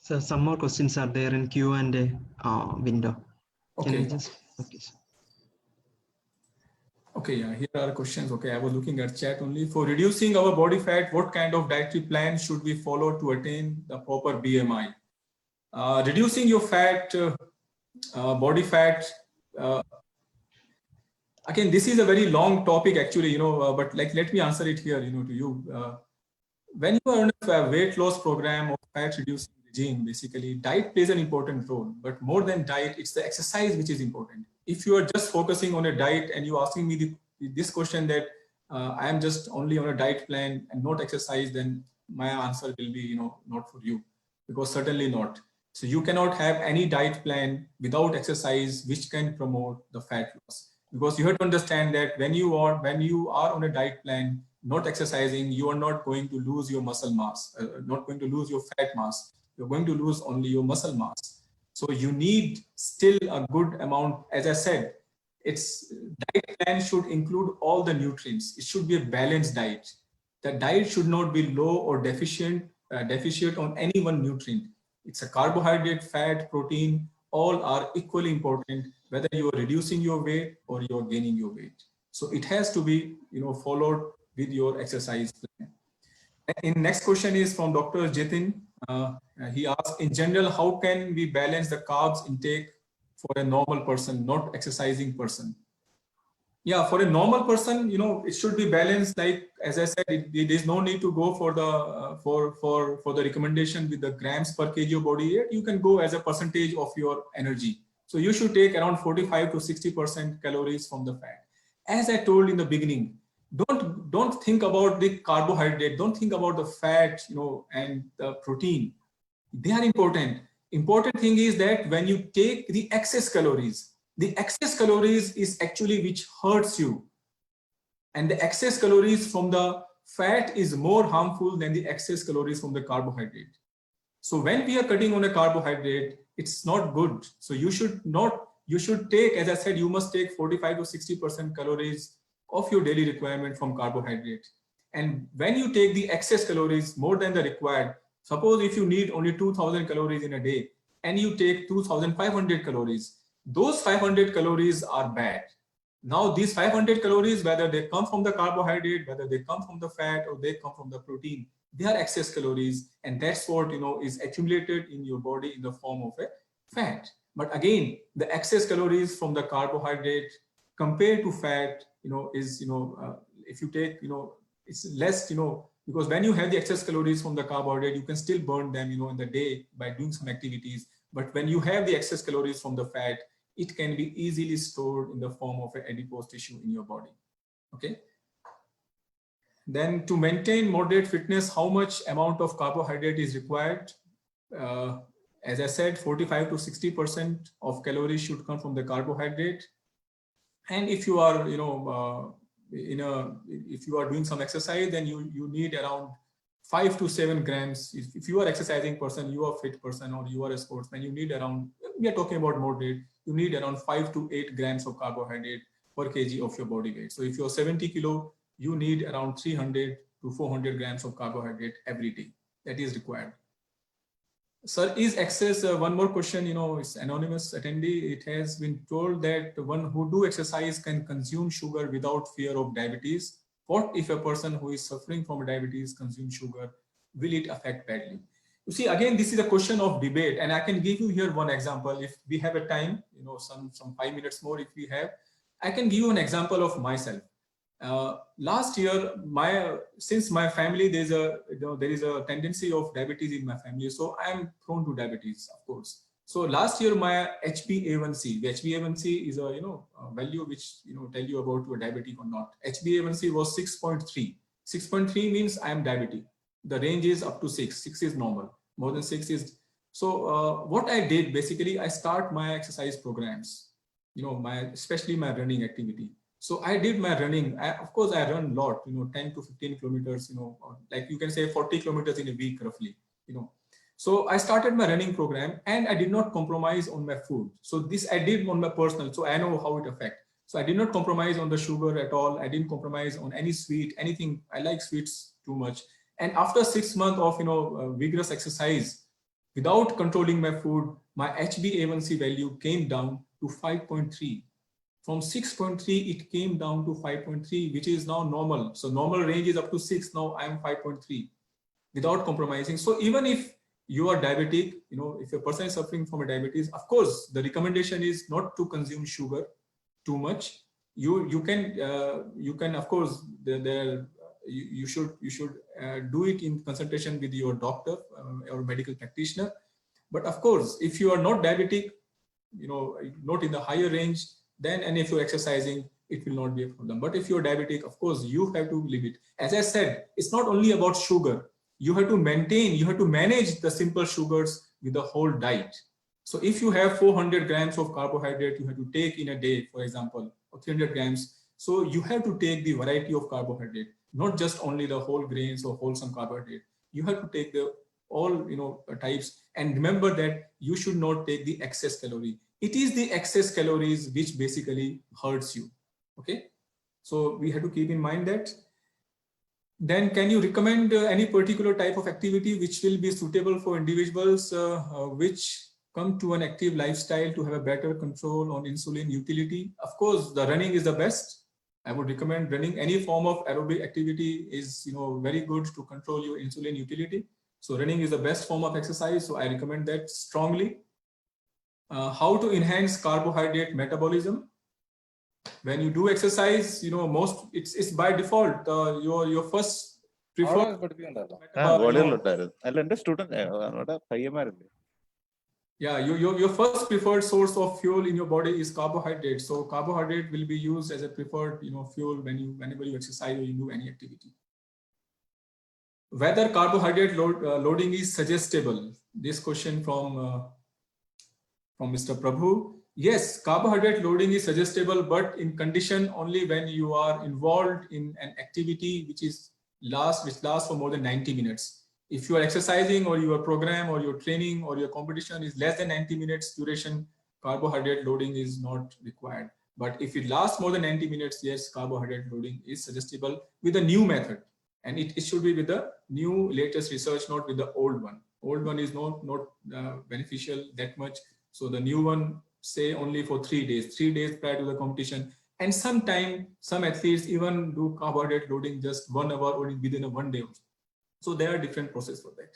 So some more questions are there in Q&A window. Okay. Can I just, okay. Okay, yeah, here are questions. Okay, I was looking at chat only. For reducing our body fat, what kind of dietary plan should we follow to attain the proper BMI? Reducing your fat, body fat. Again, this is a very long topic actually, but let me answer it here, to you. When you are on a weight loss program or fat reducing regime, basically diet plays an important role, but more than diet, it's the exercise which is important. If you are just focusing on a diet and you're asking me this question that I am just only on a diet plan and not exercise, then my answer will be, not for you, because certainly not. So you cannot have any diet plan without exercise which can promote the fat loss, because you have to understand that when you are on a diet plan, not exercising, you are not going to lose your muscle mass, not going to lose your fat mass. You're going to lose only your muscle mass. So you need still a good amount. As I said, its diet plan should include all the nutrients. It should be a balanced diet. The diet should not be low or deficient on any one nutrient. It's a carbohydrate, fat, protein, all are equally important, whether you are reducing your weight or you are gaining your weight. So it has to be, followed with your exercise plan. And next question is from Dr. Jitin. He asked, in general, how can we balance the carbs intake for a normal person, not exercising person? Yeah, for a normal person, it should be balanced. Like, as I said, there is no need to go for the for the recommendation with the grams per kg of body weight. You can go as a percentage of your energy. So you should take around 45 to 60% calories from the fat. As I told in the beginning, don't think about the carbohydrate, don't think about the fat, and the protein. They are important. Important thing is that when you take the excess calories is actually which hurts you. And the excess calories from the fat is more harmful than the excess calories from the carbohydrate. So when we are cutting on a carbohydrate, it's not good. So you should take, as I said, you must take 45 to 60% calories of your daily requirement from carbohydrate. And when you take the excess calories more than the required, suppose if you need only 2000 calories in a day and you take 2500 calories, those 500 calories are bad. Now these 500 calories, whether they come from the carbohydrate, whether they come from the fat or they come from the protein, they are excess calories, and that's what is accumulated in your body in the form of a fat. But again, the excess calories from the carbohydrate compared to fat, is if you take, it's less, because when you have the excess calories from the carbohydrate, you can still burn them, in the day by doing some activities. But when you have the excess calories from the fat, it can be easily stored in the form of an adipose tissue in your body. Okay. Then to maintain moderate fitness, how much amount of carbohydrate is required? As I said, 45 to 60% of calories should come from the carbohydrate. And if you are, if you are doing some exercise, then you need around 5 to 7 grams. If you are exercising person, you are fit person, or you are a sportsman, you need around, we are talking about moderate, you need around 5 to 8 grams of carbohydrate per kg of your body weight. So if you're 70 kilo, you need around 300 to 400 grams of carbohydrate every day. That is required. Sir, is excess, one more question, it's anonymous attendee. It has been told that one who do exercise can consume sugar without fear of diabetes. What if a person who is suffering from diabetes consumes sugar? Will it affect badly? You see, again, this is a question of debate, and I can give you here one example. If we have a time, some 5 minutes more if we have, I can give you an example of myself. Last year, since my family, there is a tendency of diabetes in my family, so I am prone to diabetes, of course. So last year, my HbA1c, the HbA1c is a a value which tell you about you are diabetic or not. HbA1c was 6.3. 6.3 means I am diabetic. The range is up to 6. 6 is normal. More than 6 is so. What I did basically, I start my exercise programs. Especially my running activity. So I did my running. Of course, I run a lot. 10 to 15 kilometers. Or like you can say 40 kilometers in a week, roughly. So I started my running program and I did not compromise on my food. So this I did on my personal, so I know how it affects. So I did not compromise on the sugar at all. I didn't compromise on any sweet, anything. I like sweets too much. And after 6 months of vigorous exercise, without controlling my food, my HbA1c value came down to 5.3. From 6.3, it came down to 5.3, which is now normal. So normal range is up to 6. Now I am 5.3 without compromising. So even if you are diabetic, if a person is suffering from a diabetes, of course, the recommendation is not to consume sugar too much. You can of course you should do it in consultation with your doctor or medical practitioner. But of course, if you are not diabetic, not in the higher range, then and if you're exercising, it will not be a problem. But if you're diabetic, of course, you have to leave it. As I said, it's not only about sugar. You have to manage the simple sugars with the whole diet. So if you have 400 grams of carbohydrate, you have to take in a day, for example, or 300 grams. So you have to take the variety of carbohydrate, not just only the whole grains or wholesome carbohydrate. You have to take the all types, and remember that you should not take the excess calorie. It is the excess calories which basically hurts you. Okay, so we have to keep in mind that. Then can you recommend any particular type of activity which will be suitable for individuals which come to an active lifestyle to have a better control on insulin utility? Of course, the running is the best. I would recommend running. Any form of aerobic activity is very good to control your insulin utility. So running is the best form of exercise. So I recommend that strongly. How to enhance carbohydrate metabolism? When you do exercise, it's by default your first preferred. Yeah, your first preferred source of fuel in your body is carbohydrate. So carbohydrate will be used as a preferred fuel whenever you exercise or you do any activity. Whether carbohydrate loading is suggestible? This question from Mr. Prabhu. Yes, carbohydrate loading is suggestible, but in condition only when you are involved in an activity which lasts for more than 90 minutes. If you are exercising or your program or your training or your competition is less than 90 minutes duration, carbohydrate loading is not required. But if it lasts more than 90 minutes, yes, carbohydrate loading is suggestible with a new method. And it should be with the new latest research, not with the old one. Old one is not beneficial that much. So the new one, say only for 3 days, 3 days prior to the competition. And sometimes some athletes even do carbohydrate loading just 1 hour or within a 1 day. So there are different processes for that.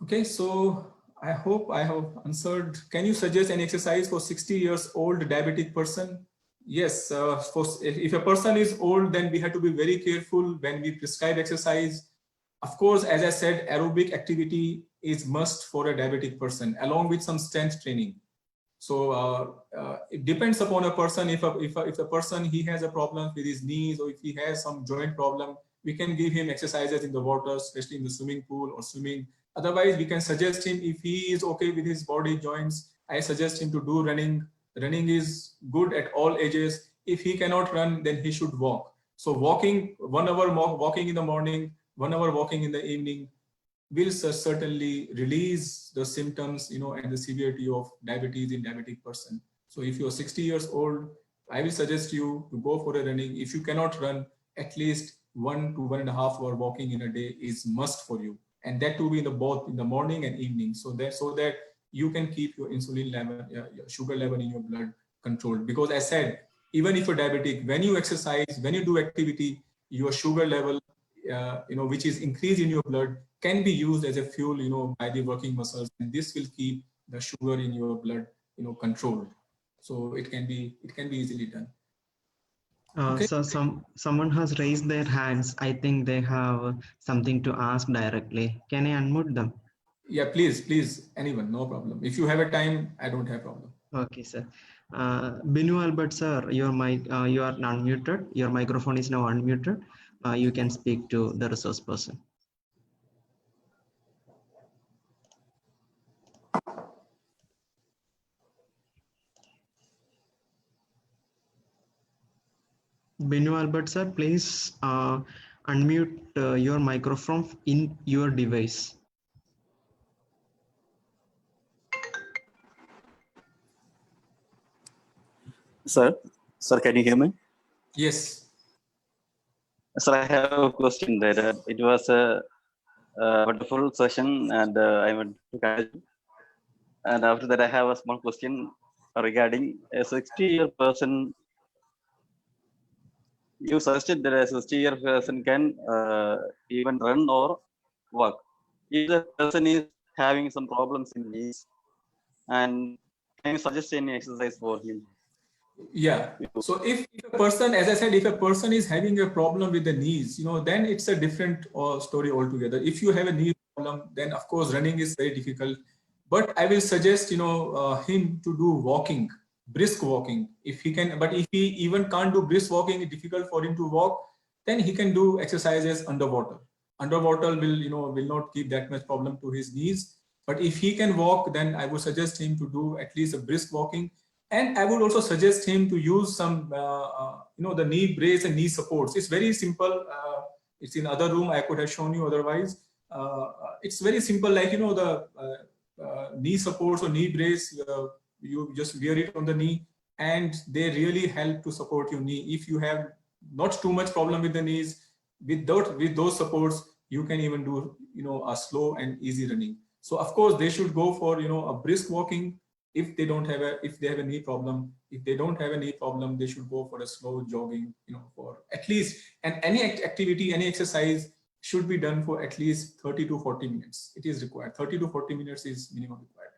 Okay, so I hope I have answered. Can you suggest any exercise for 60 years old diabetic person? Yes, if a person is old, then we have to be very careful when we prescribe exercise. Of course, as I said, aerobic activity is must for a diabetic person, along with some strength training. So it depends upon a person. If a person he has a problem with his knees, or if he has some joint problem, we can give him exercises in the water, especially in the swimming pool or swimming. Otherwise, we can suggest him, if he is okay with his body joints, I suggest him to do running. Running is good at all ages. If he cannot run, then he should walk. So walking, 1 hour walking in the morning, 1 hour walking in the evening will certainly release the symptoms, and the severity of diabetes in diabetic person. So if you're 60 years old, I will suggest you to go for a running. If you cannot run, at least 1 to 1.5 hour walking in a day is must for you. And that to be both in the morning and evening. So that you can keep your insulin level, your sugar level in your blood controlled. Because as I said, even if you're diabetic, when you exercise, when you do activity, your sugar level, which is increased in your blood, can be used as a fuel, by the working muscles, and this will keep the sugar in your blood, controlled. So it can be easily done. Okay. So someone has raised their hands. I think they have something to ask directly. Can I unmute them? Yeah, please, anyone, no problem. If you have a time, I don't have problem. Okay, sir. Binu Albert, sir, your mic, you are unmuted. Your microphone is now unmuted. You can speak to the resource person. Binu Albert, sir, please unmute your microphone in your device. Sir, can you hear me? Yes. Sir, I have a question there. It was a wonderful session, and I want to catch. And after that, I have a small question regarding a 60-year person. You suggested that a 60-year person can even run or walk. If the person is having some problems in knees, and can you suggest any exercise for him? Yeah. So if a person, as I said, if a person is having a problem with the knees, then it's a different story altogether. If you have a knee problem, then of course running is very difficult. But I will suggest, him to do walking, brisk walking, if he can. But if he even can't do brisk walking, it's difficult for him to walk, then he can do exercises underwater. Underwater will not give that much problem to his knees. But if he can walk, then I would suggest him to do at least a brisk walking. And I would also suggest him to use some, the knee brace and knee supports. It's very simple. It's in other room. I could have shown you otherwise. It's very simple, like, the knee supports or knee brace. You just wear it on the knee, and they really help to support your knee. If you have not too much problem with the knees, with those supports, you can even do, a slow and easy running. So of course they should go for, a brisk walking. If they have a knee problem. If they don't have a knee problem, they should go for a slow jogging, for at least, and any activity, any exercise should be done for at least 30 to 40 minutes. It is required. 30 to 40 minutes is minimum required.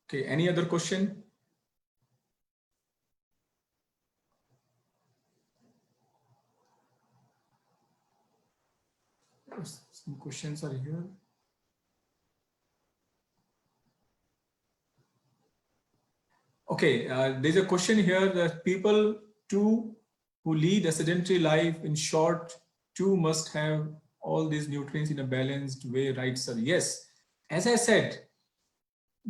Okay, any other question? Some questions are here. Okay, there's a question here that people who lead a sedentary life, in short, must have all these nutrients in a balanced way, right, sir? Yes. As I said,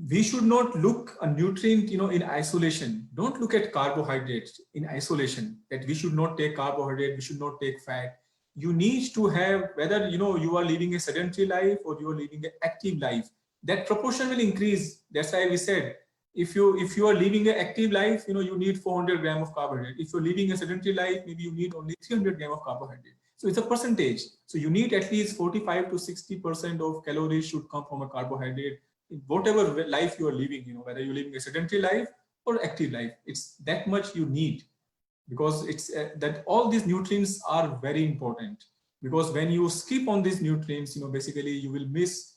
we should not look a nutrient, in isolation. Don't look at carbohydrates in isolation, that we should not take carbohydrate, we should not take fat. You need to have, whether, you are living a sedentary life or you are living an active life, that proportion will increase. That's why we said, if you are living an active life, you need 400 grams of carbohydrate. If you're living a sedentary life, maybe you need only 300 grams of carbohydrate. So it's a percentage. So you need at least 45 to 60% of calories should come from a carbohydrate. In whatever life you are living, whether you're living a sedentary life or active life, it's that much you need, because it's that all these nutrients are very important. Because when you skip on these nutrients, basically you will miss,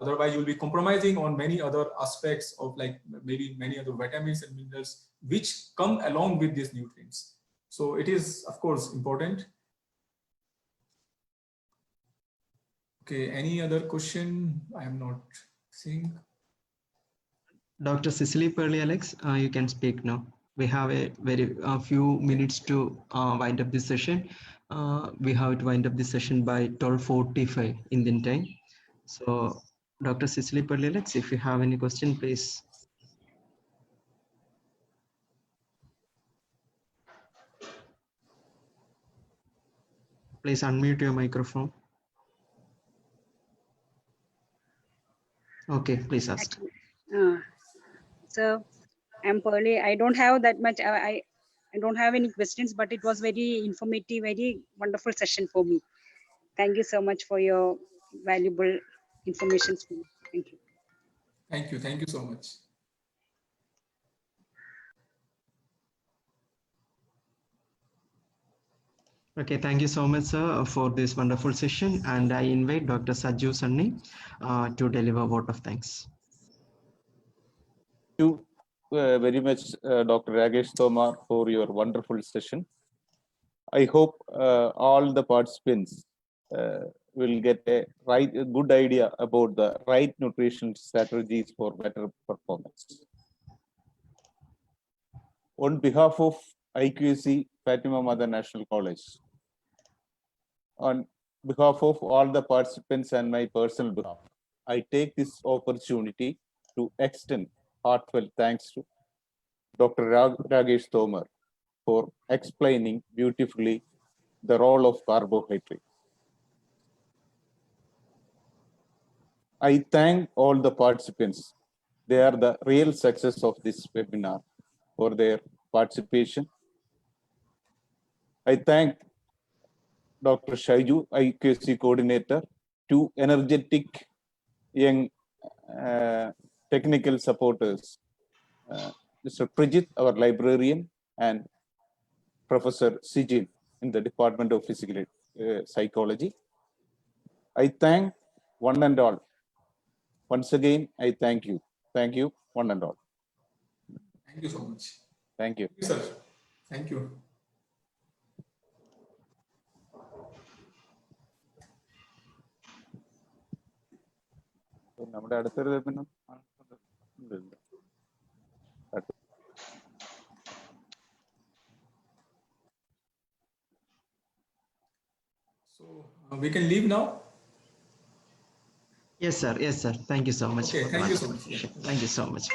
otherwise you'll be compromising on many other aspects of, like, maybe many other vitamins and minerals which come along with these nutrients. So it is, of course, important. Okay, any other question? I am not seeing. Dr. Cecily Perley Alex, you can speak now. We have a few minutes to wind up this session. We have to wind up this session by 12:45 Indian time. So, Dr. Cecily Perley Alex, if you have any question, please. Please unmute your microphone. Okay, please ask. So I'm Pearly. I don't have that much. I don't have any questions, but it was very informative, very wonderful session for me. Thank you so much for your valuable information. Thank you. Thank you. Thank you so much. Okay, thank you so much, sir, for this wonderful session. And I invite Dr. Sajju Sunny to deliver a vote of thanks. Thank you very much, Dr. Rakesh Tomar, for your wonderful session. I hope all the participants will get a good idea about the right nutrition strategies for better performance. On behalf of IQAC Fatima Mother National College, on behalf of all the participants and my personal behalf, I take this opportunity to extend heartfelt thanks to Dr. Rakesh Tomar for explaining beautifully the role of carbohydrate. I thank all the participants. They are the real success of this webinar for their participation. I thank Dr. Shaiju, IQAC coordinator, two energetic young technical supporters, Mr. Prijit, our librarian, and Professor Sijin in the Department of Physical Psychology. I thank one and all. Once again, I thank you. Thank you, one and all. Thank you so much. Thank you. Sir, thank you. നമ്മുടെ അടുത്തൊരു webinar So we can leave now. Yes, sir. Yes, sir. Thank you so much. Okay, thank you so much. Yeah. Thank you so much.